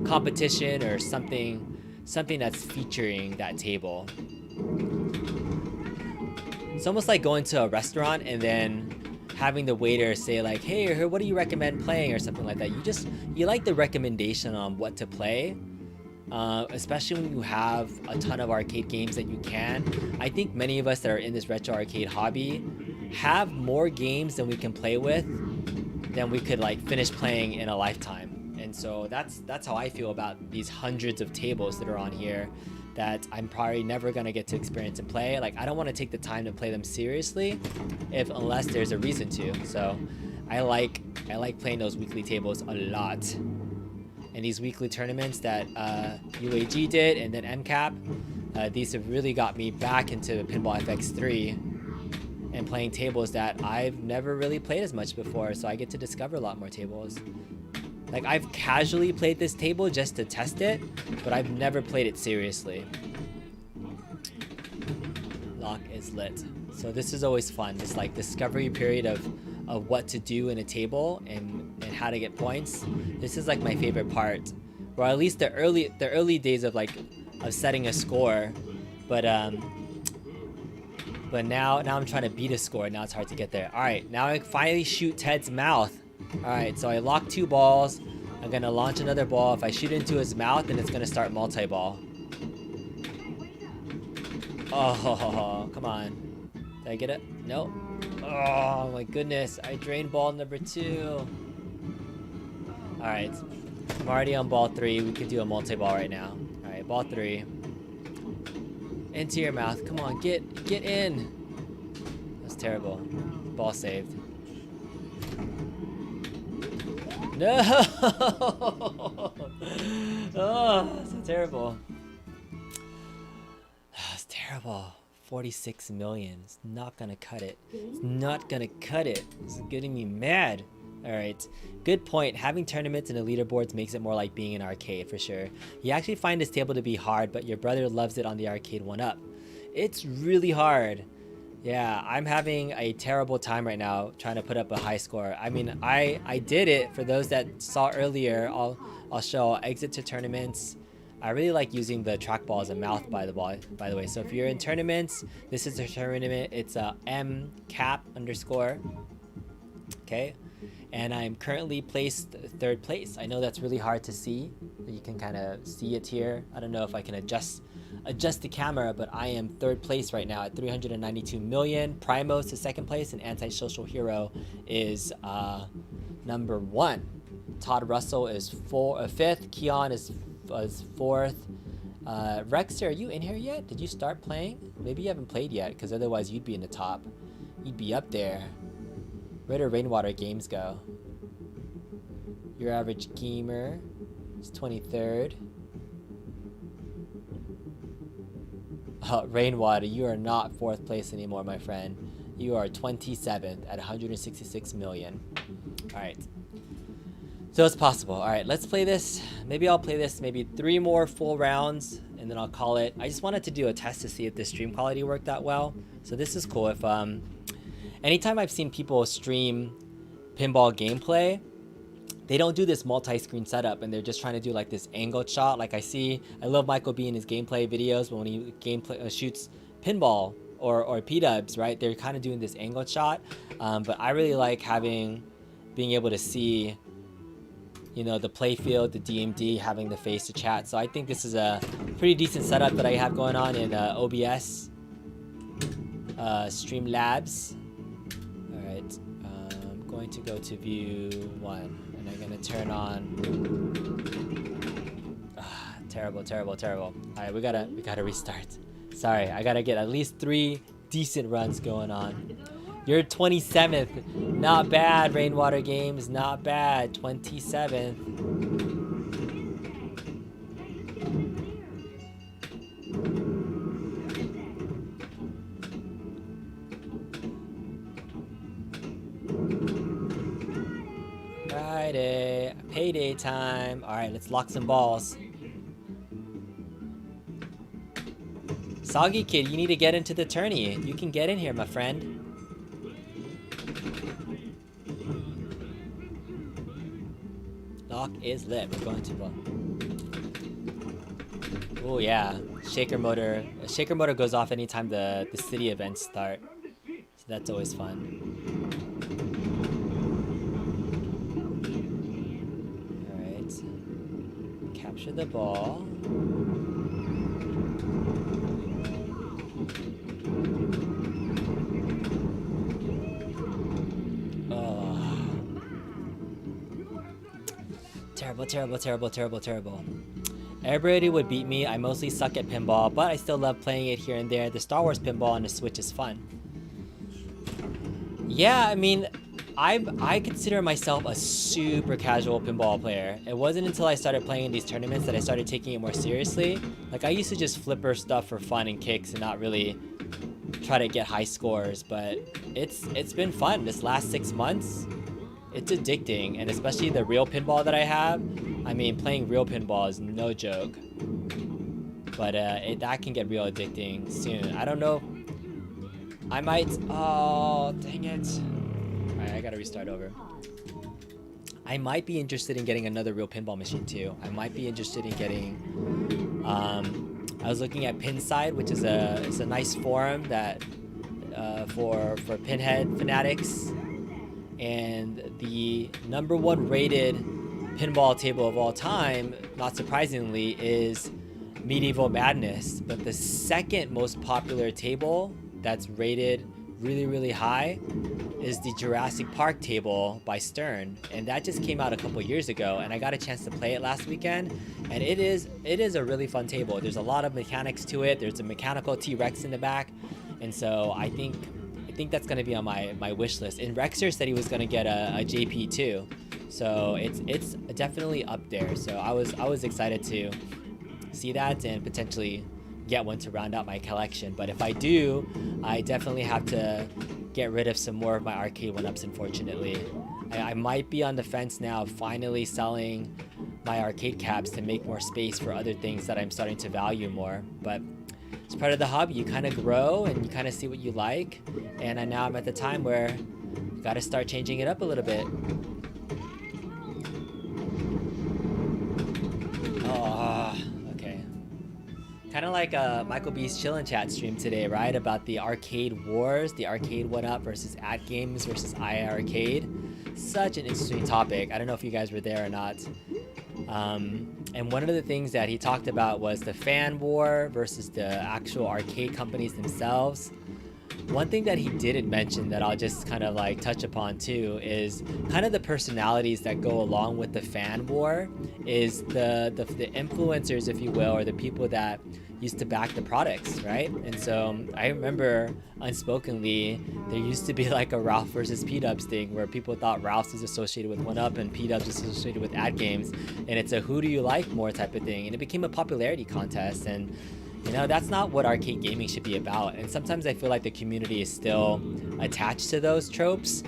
competition or something that's featuring that table. It's almost like going to a restaurant and then having the waiter say like, hey, what do you recommend playing or something like that. You like the recommendation on what to play, especially when you have a ton of arcade games that you can. I think many of us that are in this retro arcade hobby have more games than we can play with than we could like finish playing in a lifetime. And so that's how I feel about these hundreds of tables that are on here that I'm probably never gonna get to experience and play. Like I don't want to take the time to play them seriously unless there's a reason to. So I like playing those weekly tables a lot. And these weekly tournaments that UAG did and then MCAP, these have really got me back into Pinball FX3 and playing tables that I've never really played as much before, so I get to discover a lot more tables. Like I've casually played this table just to test it, but I've never played it seriously. Lock is lit. So this is always fun, this like discovery period of what to do in a table and how to get points. This is like my favorite part, or at least the early days of setting a score, but now I'm trying to beat a score. Now it's hard to get there. All right, now I finally shoot Ted's mouth. All right, so I locked 2 balls. I'm gonna launch another ball. If I shoot into his mouth, then it's gonna start multi-ball. Oh, come on. Did I get it? Nope. Oh my goodness, I drained ball number 2. Alright. I'm already on ball 3. We can do a multi-ball right now. Alright, ball 3. Into your mouth. Come on, get in. That's terrible. Ball saved. No! Oh, so terrible. That's terrible. 46 million. It's not gonna cut it. It's not gonna cut it. It's getting me mad. Alright. Good point. Having tournaments and the leaderboards makes it more like being an arcade for sure. You actually find this table to be hard, but your brother loves it on the arcade 1-up. It's really hard. Yeah, I'm having a terrible time right now trying to put up a high score. I mean, I did it. For those that saw earlier, I'll show exit to tournaments. I really like using the trackball as a mouth by the way. So if you're in tournaments, this is the tournament. It's a MCAP _. Okay, and I'm currently placed 3rd place. I know that's really hard to see. You can kind of see it here. I don't know if I can adjust the camera, but I am 3rd place right now at 392 million. Primos is 2nd place, and Antisocial Hero is number 1. Todd Russell is 5th. Keon is 4th. Rexter, are you in here yet? Did you start playing? Maybe you haven't played yet, because otherwise you'd be in the top. You'd be up there. Where do Rainwater Games go? Your average gamer is 23rd. Rainwater, you are not 4th place anymore, my friend. You are 27th at 166 million. Alright. So it's possible. Alright, let's play this. Maybe I'll play this maybe 3 more full rounds, and then I'll call it. I just wanted to do a test to see if the stream quality worked out well. So this is cool. If anytime I've seen people stream pinball gameplay, they don't do this multi-screen setup, and they're just trying to do like this angled shot. Like I love Michael B in his gameplay videos, but when he shoots pinball or P-dubs, right? They're kind of doing this angled shot. But I really like being able to see, you know, the play field, the DMD, having the face to chat. So I think this is a pretty decent setup that I have going on in OBS, Streamlabs. All right, I'm going to go to view 1. I'm gonna turn on. Terrible. All right, we gotta restart. Sorry, I gotta get at least 3 decent runs going on. You're 27th. Not bad, Rainwater Games. Not bad. 27th. Friday, payday time. All right, let's lock some balls. Soggy Kid, you need to get into the tourney. You can get in here, my friend. Lock is lit. We're going to ball. Oh yeah, shaker motor. Shaker motor goes off anytime the city events start, so that's always fun. Capture the ball. Oh. Terrible. Everybody would beat me. I mostly suck at pinball, but I still love playing it here and there. The Star Wars pinball on the Switch is fun. Yeah, I mean, I consider myself a super casual pinball player. It wasn't until I started playing in these tournaments that I started taking it more seriously. Like, I used to just flipper stuff for fun and kicks and not really try to get high scores, but it's been fun this last 6 months. It's addicting, and especially the real pinball that I have. I mean, playing real pinball is no joke, but that can get real addicting soon. I don't know. I might. Oh, dang it. Alright, I gotta restart over. I might be interested in getting another real pinball machine too. I might be interested in getting. I was looking at Pinside, which is a nice forum that for pinhead fanatics, and the #1 rated pinball table of all time, not surprisingly, is Medieval Madness. But the second most popular table that's rated really high is the Jurassic Park table by Stern, and that just came out a couple years ago, and I got a chance to play it last weekend, and it is a really fun table. There's a lot of mechanics to it. There's a mechanical T-Rex in the back, and so I think that's going to be on my wish list. And Rexer said he was going to get a JP too, so it's definitely up there. So I was excited to see that and potentially get one to round out my collection. But if I do, I definitely have to get rid of some more of my arcade 1-ups, unfortunately. I might be on the fence now, finally selling my arcade caps to make more space for other things that I'm starting to value more. But it's part of the hobby. You kind of grow and you kind of see what you like. And now I'm at the time where you got to start changing it up a little bit. Kind of like Michael B's Chillin' Chat stream today, right? About the arcade wars, the arcade 1-up versus ad games versus iArcade. Such an interesting topic. I don't know if you guys were there or not. And one of the things that he talked about was the fan war versus the actual arcade companies themselves. One thing that he didn't mention that I'll just kind of like touch upon too is kind of the personalities that go along with the fan war, is the influencers, if you will, or the people that used to back the products, right? And so I remember unspokenly there used to be like a Ralph versus P-Dubs thing where people thought Ralph's is associated with 1-up and P-Dubs is associated with ad games, and it's a who do you like more type of thing, and it became a popularity contest. And you know, that's not what arcade gaming should be about. And sometimes I feel like the community is still attached to those tropes.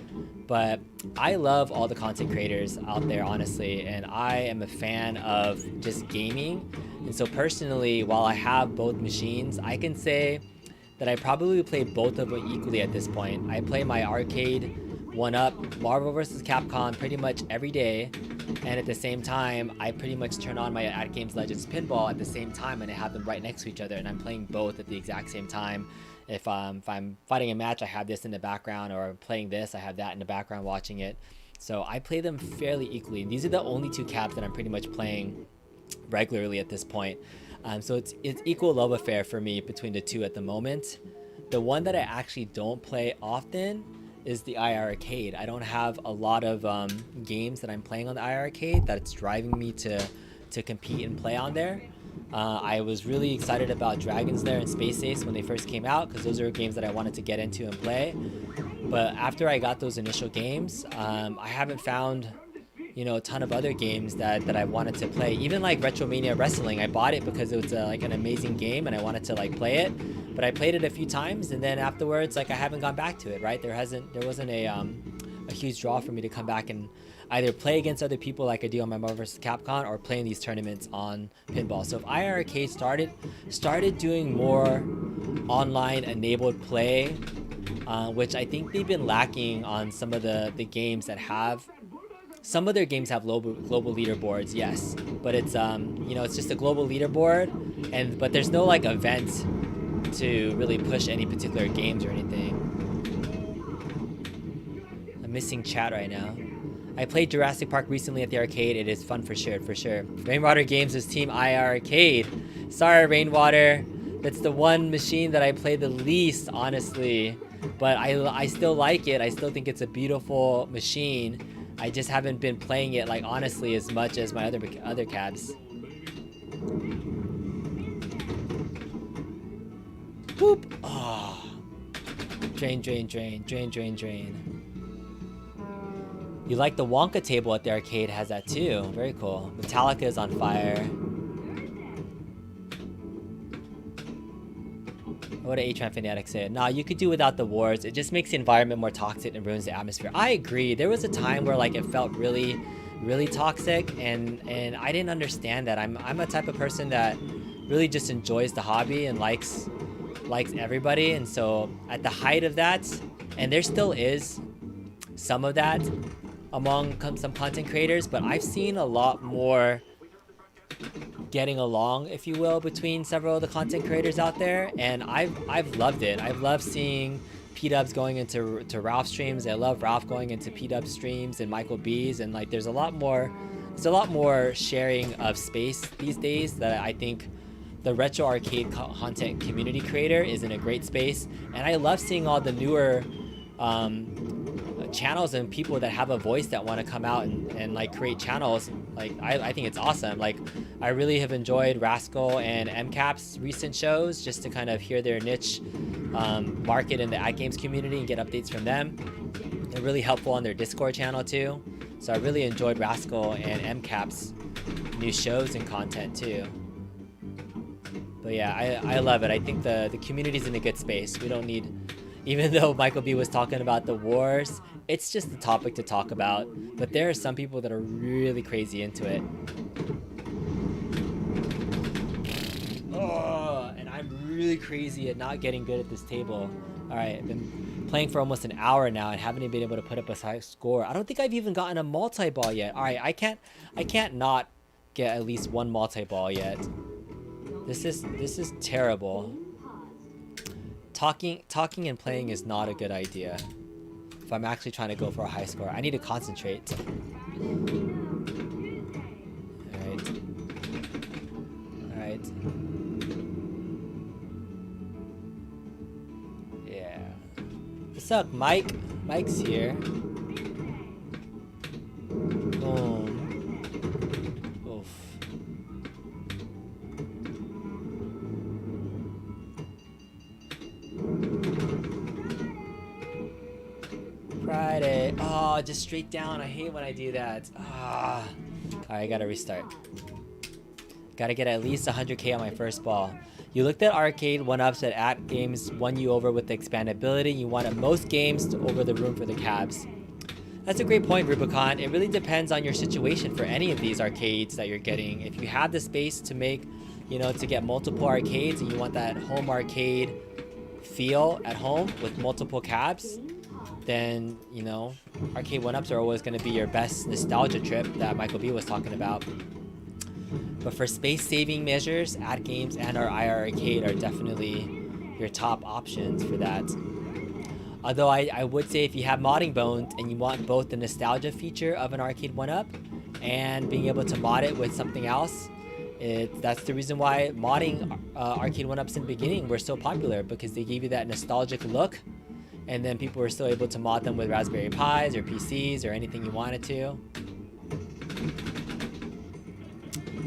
But I love all the content creators out there, honestly. And I am a fan of just gaming. And so personally, while I have both machines, I can say that I probably play both of them equally at this point. I play my arcade 1-up, Marvel vs. Capcom pretty much every day. And at the same time, I pretty much turn on my Ad Games Legends Pinball at the same time, and I have them right next to each other, and I'm playing both at the exact same time. If I'm fighting a match, I have this in the background, or playing this, I have that in the background watching it. So I play them fairly equally. These are the only two caps that I'm pretty much playing regularly at this point. So it's equal love affair for me between the two at the moment. The one that I actually don't play often is the iArcade. I don't have a lot of games that I'm playing on the iArcade that's driving me to compete and play on there. I was really excited about Dragon's Lair and Space Ace when they first came out, because those are games that I wanted to get into and play. But after I got those initial games, I haven't found, you know, a ton of other games that I wanted to play. Even like Retromania Wrestling, I bought it because it was like an amazing game and I wanted to like play it. But I played it a few times, and then afterwards, like, I haven't gone back to it, right? There wasn't a huge draw for me to come back and either play against other people like I do on my Marvel vs. Capcom, or play in these tournaments on pinball. So if iArcade started doing more online enabled play, which I think they've been lacking on some of the games that have. Some of their games have global leaderboards, yes, but it's you know, it's just a global leaderboard, but there's no like event to really push any particular games or anything. I'm missing chat right now. I played Jurassic Park recently at the arcade. It is fun for sure, for sure. Rainwater Games is Team iArcade. Sorry, Rainwater. That's the one machine that I play the least, honestly. But I still like it. I still think it's a beautiful machine. I just haven't been playing it, like, honestly, as much as my other cabs. Boop! Oh. Drain, drain, drain, drain, drain, drain. You like the Wonka table at the arcade, has that too. Very cool. Metallica is on fire. What did Atron Fanatic say? Nah, you could do without the wars. It just makes the environment more toxic and ruins the atmosphere. I agree. There was a time where like it felt really, really toxic, and I didn't understand that. I'm a type of person that really just enjoys the hobby and likes everybody. And so at the height of that, and there still is some of that among some content creators, but I've seen a lot more getting along, if you will, between several of the content creators out there, and I've loved it. I've loved seeing P-Dubs going into Ralph streams. I love Ralph going into P-Dubs streams and Michael B's, and like there's a lot more sharing of space these days that I think the retro arcade content community creator is in a great space. And I love seeing all the newer channels and people that have a voice that want to come out and like create channels. Like I think it's awesome. Like I really have enjoyed Rascal and MCAP's recent shows just to kind of hear their niche market in the ad games community and get updates from them. They're really helpful on their Discord channel too. So I really enjoyed Rascal and MCAP's new shows and content too. But yeah, I love it. I think the community's in a good space. We don't need, even though Michael B was talking about the wars, it's just a topic to talk about. But there are some people that are really crazy into it. Oh, and I'm really crazy at not getting good at this table. All right, I've been playing for almost an hour now and haven't even been able to put up a high score. I don't think I've even gotten a multi-ball yet. All right, I can't not get at least one multi-ball yet. This is terrible. Talking and playing is not a good idea if I'm actually trying to go for a high score. I need to concentrate. Alright. Yeah. What's up, Mike? Mike's here. Boom. Oof. Friday. Oh, just straight down. I hate when I do that. Ah. Alright, I gotta restart. Gotta get at least 100k on my first ball. You looked at arcade one-ups that at games won you over with the expandability. You wanted most games over the room for the cabs. That's a great point, Rubicon. It really depends on your situation for any of these arcades that you're getting. If you have the space to make, to get multiple arcades and you want that home arcade feel at home with multiple cabs, then, arcade one-ups are always going to be your best nostalgia trip that Michael B was talking about. But for space-saving measures, ad games and our IR arcade are definitely your top options for that. Although I would say if you have modding bones and you want both the nostalgia feature of an arcade one-up and being able to mod it with something else, that's the reason why modding arcade one-ups in the beginning were so popular, because they gave you that nostalgic look, and then people were still able to mod them with Raspberry Pis or PCs or anything you wanted to.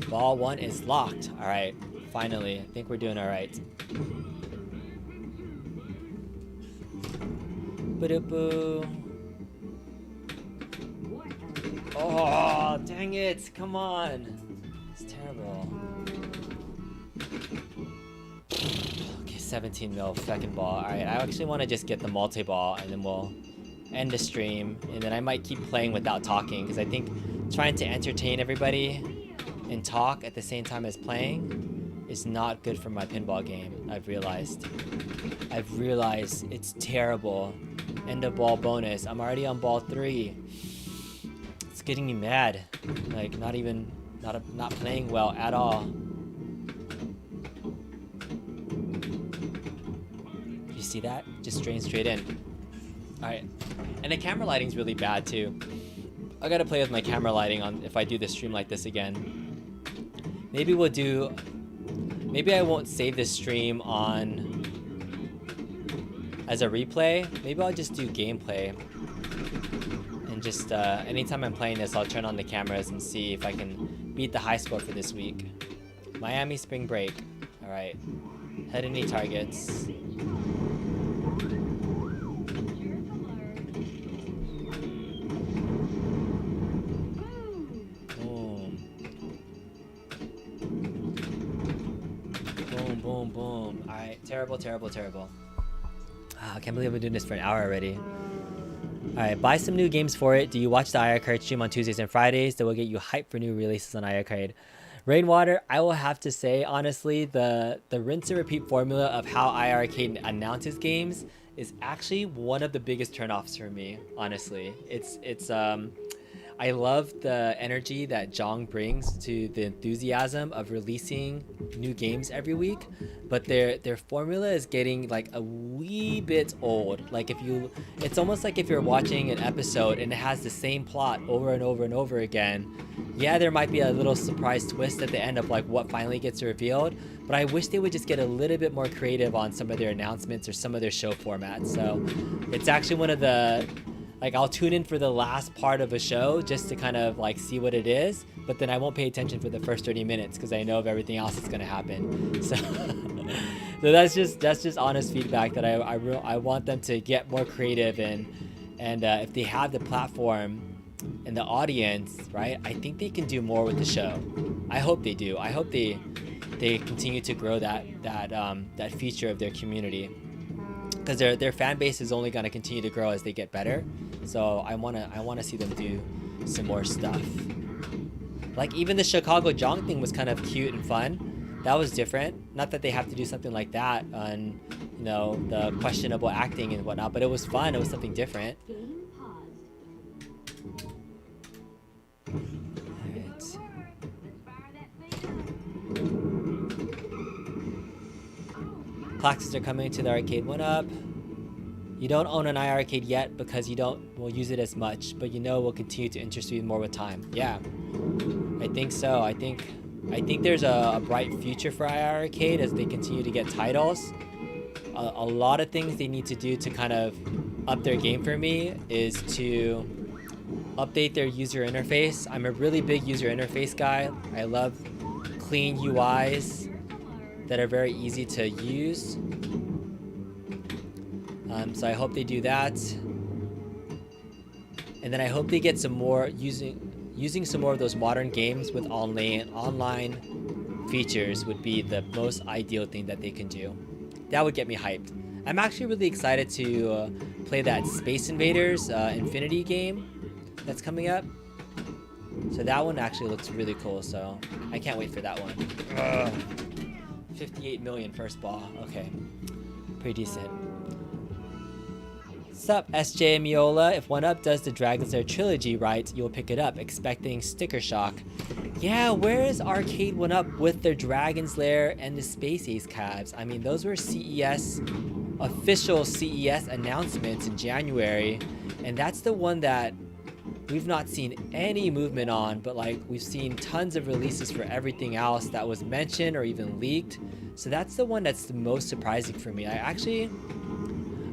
Ball one is locked. All right, finally, I think we're doing all right. Ba-da-boo. Oh, dang it, come on. It's terrible. Okay, 17 mil, second ball. All right, I actually want to just get the multi-ball and then we'll end the stream. And then I might keep playing without talking, because I think trying to entertain everybody and talk at the same time as playing is not good for my pinball game. I've realized it's terrible. End of ball bonus. I'm already on ball 3. It's getting me mad. Like not playing well at all. You see that? Just drain straight in. All right, and the camera lighting's really bad too. I gotta play with my camera lighting on if I do the stream like this again. Maybe I won't save this stream on as a replay. Maybe I'll just do gameplay. And just anytime I'm playing this, I'll turn on the cameras and see if I can beat the high score for this week. Miami spring break. All right. Head any targets. Boom, boom. Alright, terrible. I can't believe I've been doing this for an hour already. Alright, buy some new games for it. Do you watch the IR Card stream on Tuesdays and Fridays? That will get you hyped for new releases on IR Card. Rainwater, I will have to say, honestly, the rinse and repeat formula of how IR Arcade announces games is actually one of the biggest turnoffs for me, honestly. I love the energy that Jong brings to the enthusiasm of releasing new games every week, but their formula is getting like a wee bit old. Like it's almost like if you're watching an episode and it has the same plot over and over and over again. Yeah, there might be a little surprise twist at the end of like what finally gets revealed, but I wish they would just get a little bit more creative on some of their announcements or some of their show formats. So it's actually one of the like I'll tune in for the last part of a show just to kind of like see what it is, but then I won't pay attention for the first 30 minutes because I know of everything else that's gonna happen. So, so that's just honest feedback that I want them to get more creative, and if they have the platform and the audience, right, I think they can do more with the show. I hope they do. I hope they continue to grow that feature of their community, because their fan base is only going to continue to grow as they get better. So I want to see them do some more stuff. Like even the Chicago Jong thing was kind of cute and fun. That was different. Not that they have to do something like that on, you know, the questionable acting and whatnot, but it was fun. It was something different. Alright. Classes are coming to the arcade 1UP. You don't own an iArcade yet because you will use it as much, but you know will continue to interest you more with time. Yeah, I think so. I think there's a bright future for iArcade as they continue to get titles. A lot of things they need to do to kind of up their game for me is to update their user interface. I'm a really big user interface guy. I love clean UIs that are very easy to use. So I hope they do that. And then I hope they get some more using some more of those modern games with online features would be the most ideal thing that they can do. That would get me hyped. I'm actually really excited to play that Space Invaders Infinity game that's coming up. So that one actually looks really cool, so I can't wait for that one. 58 million first ball. Okay, pretty decent. Sup, SJ Miola. If 1UP does the Dragon's Lair trilogy right, you'll pick it up, expecting sticker shock. Yeah, where is Arcade 1UP with their Dragon's Lair and the Space Ace cabs? I mean, those were CES, official CES announcements in January, and that's the one that we've not seen any movement on, but like we've seen tons of releases for everything else that was mentioned or even leaked. So that's the one that's the most surprising for me.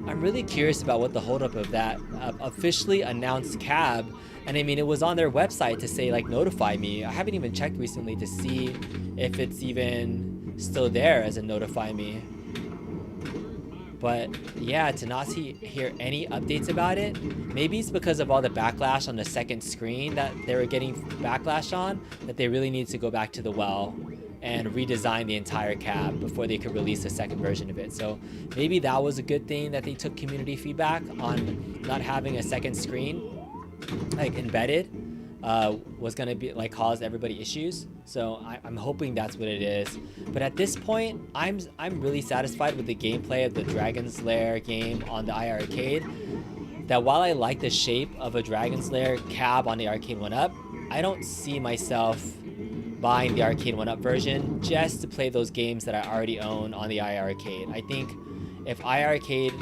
I'm really curious about what the holdup of that officially announced cab. And I mean, it was on their website to say like notify me. I haven't even checked recently to see if it's even still there as a notify me. But yeah, to not hear any updates about it, maybe it's because of all the backlash on the second screen that they were getting backlash on, that they really need to go back to the well and redesign the entire cab before they could release a second version of it. So maybe that was a good thing that they took community feedback on not having a second screen like embedded was gonna be like cause everybody issues. So I'm hoping that's what it is. But at this point, I'm really satisfied with the gameplay of the Dragon's Lair game on the iArcade. That while I like the shape of a Dragon's Lair cab on the Arcade 1UP, I don't see myself buying the Arcade 1UP version just to play those games that I already own on the iArcade. I think if iArcade,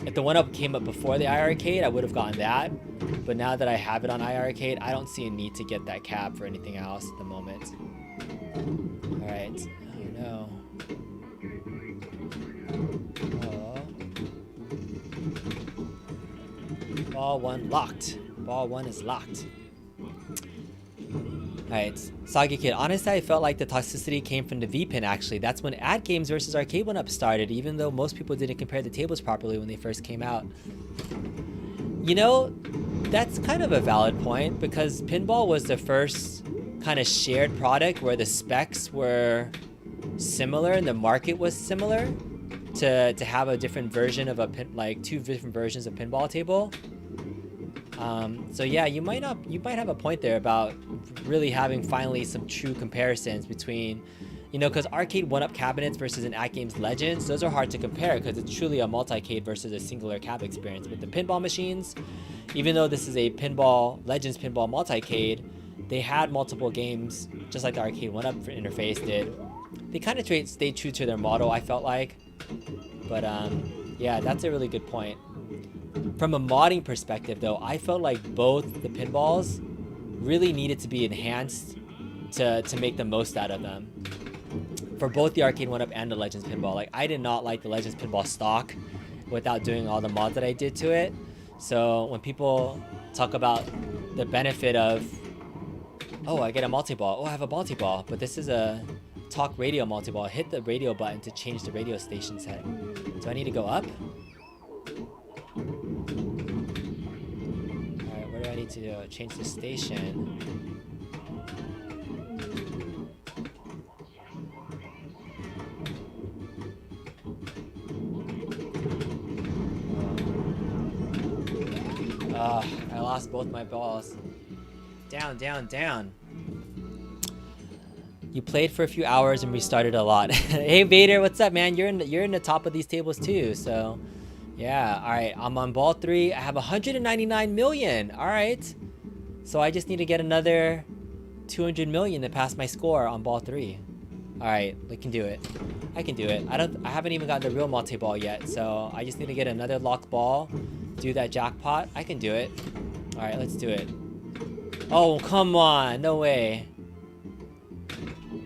if the 1UP came up before the iArcade, I would have gotten that. But now that I have it on iArcade, I don't see a need to get that cab for anything else at the moment. All right. Oh no. Oh. Ball one locked. Ball one is locked. Alright, Soggy Kid. Honestly, I felt like the toxicity came from the V-pin actually. That's when Ad Games versus Arcade 1UP started, even though most people didn't compare the tables properly when they first came out. You know, that's kind of a valid point, because pinball was the first kind of shared product where the specs were similar and the market was similar to have a different version of two different versions of pinball table. So yeah, you might have a point there about really having finally some true comparisons between, you know, because Arcade 1UP cabinets versus an At Games Legends, those are hard to compare because it's truly a multi-cade versus a singular cab experience. With the pinball machines, even though this is a Legends pinball multi-cade, they had multiple games just like the Arcade 1UP interface did. They kind of stayed true to their model, I felt like. But yeah, that's a really good point. From a modding perspective though, I felt like both the pinballs really needed to be enhanced to make the most out of them. For both the Arcade 1UP and the Legends pinball. Like, I did not like the Legends pinball stock without doing all the mods that I did to it. So when people talk about the benefit of, oh, I get a multi-ball. Oh, I have a multi-ball, but this is a talk radio multi-ball. Hit the radio button to change the radio station setting. Do I need to go up? Alright, where do I need to change the station? I lost both my balls. Down, down, down. You played for a few hours and restarted a lot. Hey Vader, what's up, man? You're in the top of these tables too. So, yeah. All right, I'm on ball 3. I have 199 million. All right. So I just need to get another 200 million to pass my score on ball 3. All right, we can do it. I can do it. I haven't even gotten the real multi-ball yet, so I just need to get another locked ball, do that jackpot. I can do it. All right, let's do it. Oh, come on. No way.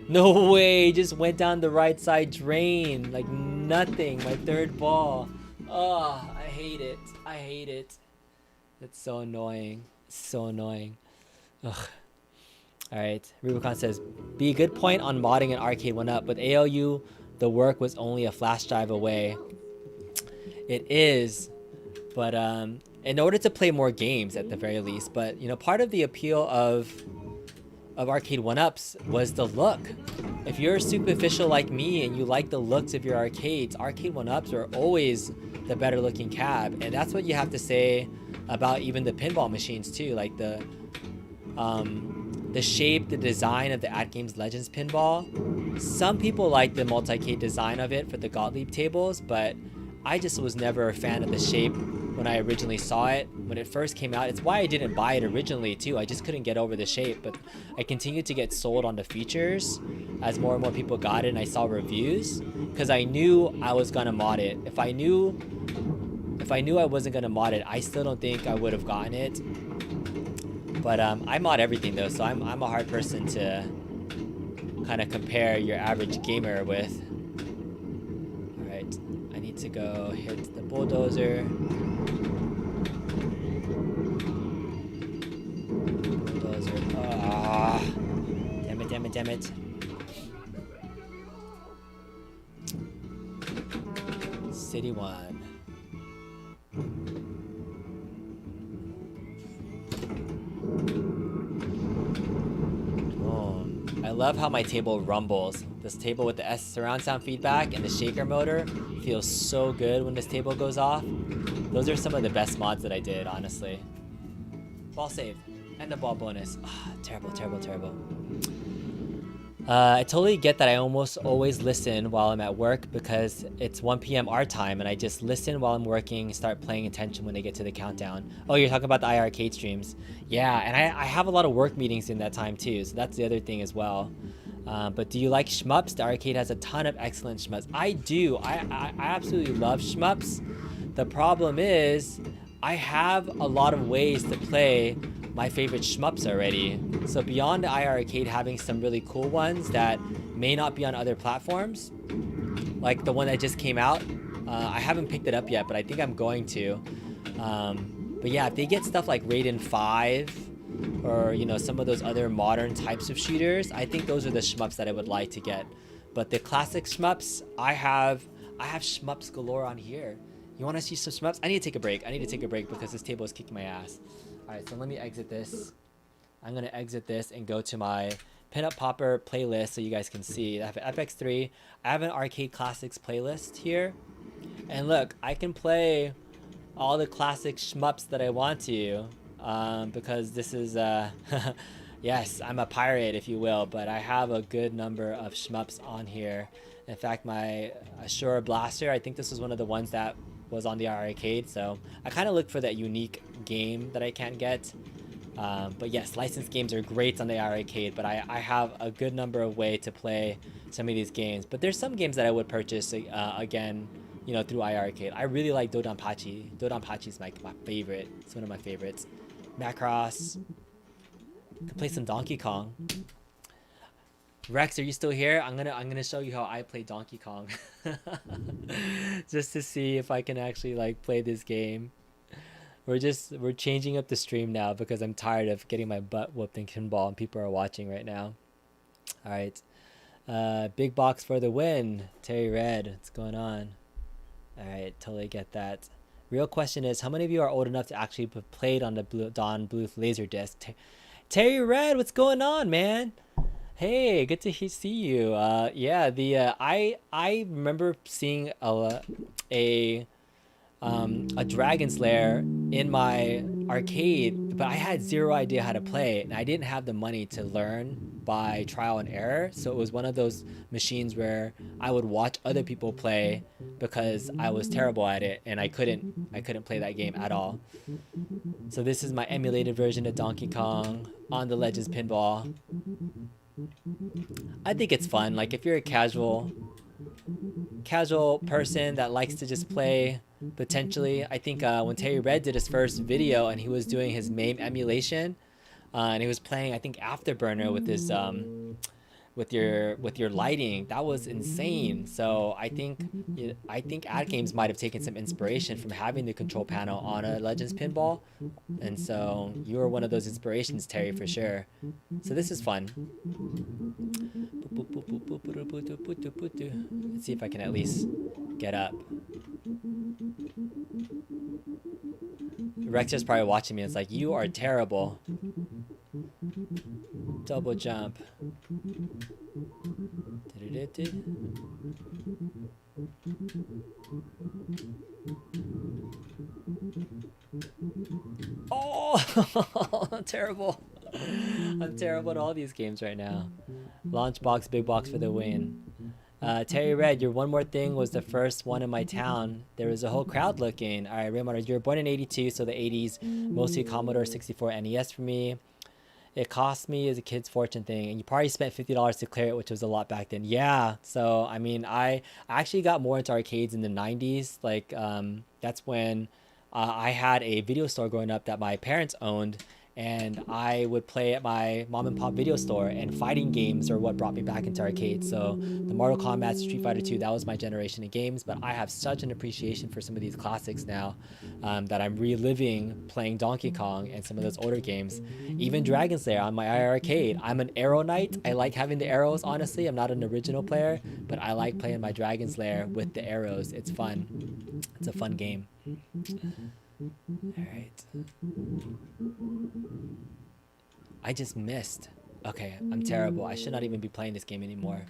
No way. Just went down the right side drain. Like nothing. My third ball. Oh, I hate it. I hate it. It's so annoying. So annoying. Ugh. Alright. Rubicon says, be a good point on modding an arcade 1UP. With ALU, the work was only a flash drive away. It is. But in order to play more games at the very least. But, you know, part of the appeal of arcade 1UPs was the look. If you're superficial like me and you like the looks of your arcades, arcade 1UPs are always the better looking cab. And that's what you have to say about even the pinball machines too. Like the shape, the design of the AtGames Legends pinball. Some people like the multi-K design of it for the Gottlieb tables, but I just was never a fan of the shape when I originally saw it. When it first came out, it's why I didn't buy it originally too. I just couldn't get over the shape, but I continued to get sold on the features as more and more people got it and I saw reviews, because I knew I was gonna mod it. If I knew I wasn't gonna mod it, I still don't think I would have gotten it. But I mod everything though, so I'm a hard person to kind of compare your average gamer with. Alright, I need to go hit the bulldozer. Bulldozer. Ah, damn it, damn it, damn it. City 1. I love how my table rumbles. This table with the S surround sound feedback and the shaker motor feels so good when this table goes off. Those are some of the best mods that I did, honestly. Ball save and the ball bonus. Ah, terrible, terrible, terrible. I totally get that I almost always listen while I'm at work because it's 1 p.m. our time and I just listen while I'm working, start paying attention when they get to the countdown. Oh, you're talking about the iArcade streams. Yeah, and I have a lot of work meetings in that time too, so that's the other thing as well. But do you like shmups? The arcade has a ton of excellent shmups. I do. I absolutely love shmups. The problem is I have a lot of ways to play my favorite shmups already. So beyond the iArcade having some really cool ones that may not be on other platforms, like the one that just came out, I haven't picked it up yet, but I think I'm going to. But yeah, if they get stuff like Raiden 5 or, you know, some of those other modern types of shooters, I think those are the shmups that I would like to get. But the classic shmups, I have shmups galore on here. You want to see some shmups? I need to take a break. I need to take a break because this table is kicking my ass. Alright, so let me exit this. I'm going to exit this and go to my Pinup Popper playlist so you guys can see. I have an FX3. I have an Arcade Classics playlist here. And look, I can play all the classic shmups that I want to. Because this is, yes, I'm a pirate, if you will. But I have a good number of shmups on here. In fact, my Ashura Blaster, I think this was one of the ones that was on the arcade, so I kind of look for that unique game that I can't get. But yes, licensed games are great on the arcade, but I have a good number of ways to play some of these games. But there's some games that I would purchase again, you know, through iArcade. I really like Dodonpachi. Dodonpachi is my favorite. It's one of my favorites. Macross. Could play some Donkey Kong. Rex, are you still here? I'm gonna show you how I play Donkey Kong. Just to see if I can actually like play this game. we're changing up the stream now because I'm tired of getting my butt whooped in pinball and people are watching right now. All right. Big box for the win. Terry Red, what's going on? All right, totally get that. Real question is, how many of you are old enough to actually have played on the Don Bluth Laserdisc? Terry Red, what's going on, man? Hey, good to see you. Yeah, I remember seeing a Dragon's Lair in my arcade, but I had zero idea how to play it, and I didn't have the money to learn by trial and error. So it was one of those machines where I would watch other people play because I was terrible at it, and I couldn't play that game at all. So this is my emulated version of Donkey Kong on the Legends Pinball. I think it's fun. Like if you're a casual person that likes to just play, potentially, I think when Terry Red did his first video and he was doing his MAME emulation, and he was playing, I think, Afterburner with his with your lighting, that was insane. So I think Ad Games might have taken some inspiration from having the control panel on a Legends Pinball, and so you were one of those inspirations, Terry, for sure. So this is fun. Let's see if I can at least get up. Rex is probably watching me. It's like, you are terrible. Double jump. Oh, I'm terrible. I'm terrible at all these games right now. Launch box, big box for the win. Terry Red, your one more thing was the first one in my town. There was a whole crowd looking. All right, Raymond, you were born in 82, so the 80s, mostly Commodore 64 NES for me. It cost me as a kid's fortune thing, and you probably spent $50 to clear it, which was a lot back then. Yeah, so I mean, I actually got more into arcades in the 90s. Like that's when I had a video store growing up that my parents owned, and I would play at my mom and pop video store, and fighting games are what brought me back into arcades. So the Mortal Kombat, Street Fighter 2, that was my generation of games, but I have such an appreciation for some of these classics now that I'm reliving playing Donkey Kong and some of those older games. Even Dragon's Lair on my IR arcade. I'm an arrow knight. I like having the arrows, honestly. I'm not an original player, but I like playing my Dragon's Lair with the arrows. It's fun. It's a fun game. All right. I just missed. Okay, I'm terrible. I should not even be playing this game anymore.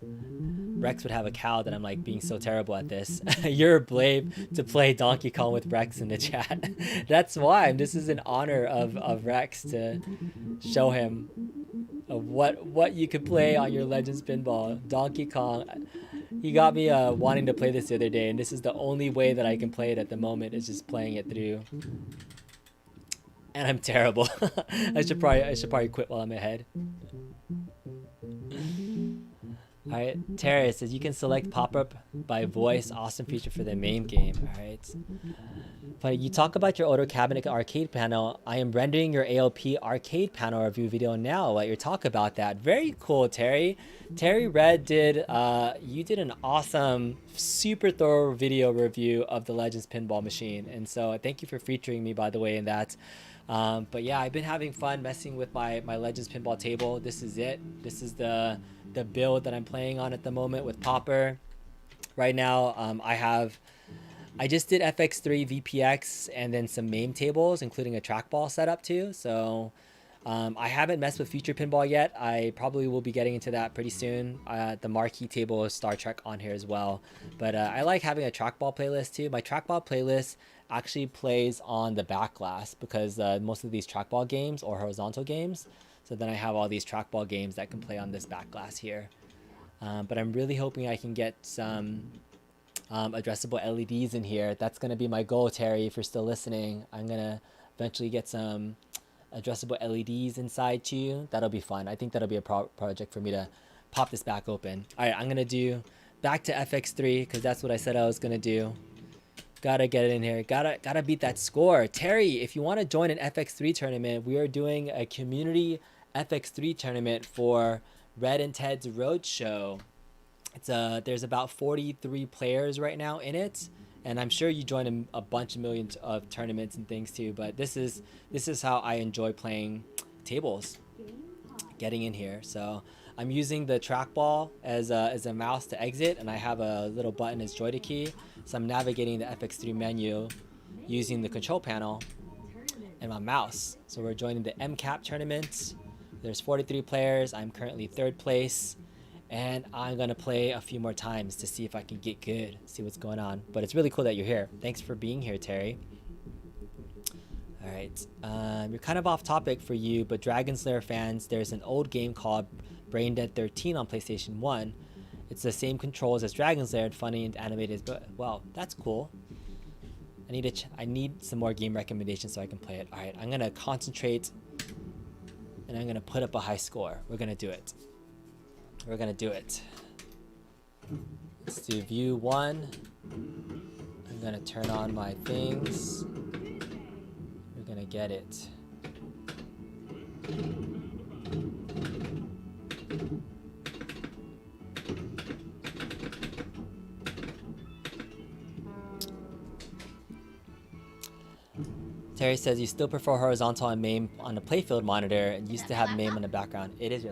Rex would have a cow that I'm like being so terrible at this. You're brave to play Donkey Kong with Rex in the chat. That's why this is an honor of Rex to show him what you could play on your Legends Pinball. Donkey Kong. He got me wanting to play this the other day, and this is the only way that I can play it at the moment, is just playing it through. And I'm terrible. I should probably quit while I'm ahead. All right, Terry says you can select pop-up by voice. Awesome feature for the main game. All right. But you talk about your older cabinet arcade panel. I am rendering your ALP arcade panel review video now. Let you talk about that. Very cool, Terry. Terry Red did. You did an awesome, super thorough video review of the Legends Pinball machine, and so thank you for featuring me, by the way, in that. But yeah, I've been having fun messing with my Legends Pinball table. This is it. This is the build that I'm playing on at the moment with Popper. Right now, I just did FX3 VPX and then some MAME tables, including a trackball setup too. So I haven't messed with Future Pinball yet. I probably will be getting into that pretty soon. The marquee table is Star Trek on here as well. But I like having a trackball playlist too. My trackball playlist actually plays on the back glass because most of these trackball games or horizontal games. So then I have all these trackball games that can play on this back glass here. But I'm really hoping I can get some addressable LEDs in here. That's going to be my goal, Terry, if you're still listening. I'm going to eventually get some addressable LEDs inside too. That'll be fun. I think that'll be a project for me to pop this back open. All right, I'm going to do back to FX3 because that's what I said I was going to do. Gotta get it in here. Gotta beat that score. Terry, if you want to join an FX3 tournament, we are doing a community FX3 tournament for Red and Ted's RoadShow. There's about 43 players right now in it, And I'm sure you join a bunch of millions of tournaments and things too, but this is how I enjoy playing tables, getting in here. So I'm using the trackball as a mouse to exit, and I have a little button as joystick key. So I'm navigating the FX3 menu using the control panel and my mouse. So we're joining the MCAP tournament. There's 43 players. I'm currently 3rd place, and I'm gonna play a few more times to see if I can get good, see what's going on. But it's really cool that you're here. Thanks for being here, Terry. All right, you're kind of off topic for you, but Dragon Slayer fans, there's an old game called Brain Dead 13 on PlayStation 1. It's the same controls as Dragon Slayer, funny and animated, but well, that's cool. I need some more game recommendations so I can play it. All right, I'm gonna concentrate, and I'm gonna put up a high score. We're gonna do it. We're gonna do it. Let's do view 1. I'm gonna turn on my things. We're gonna get it. Terry says you still prefer horizontal and MAME on the playfield monitor and used to have MAME in the background. It is.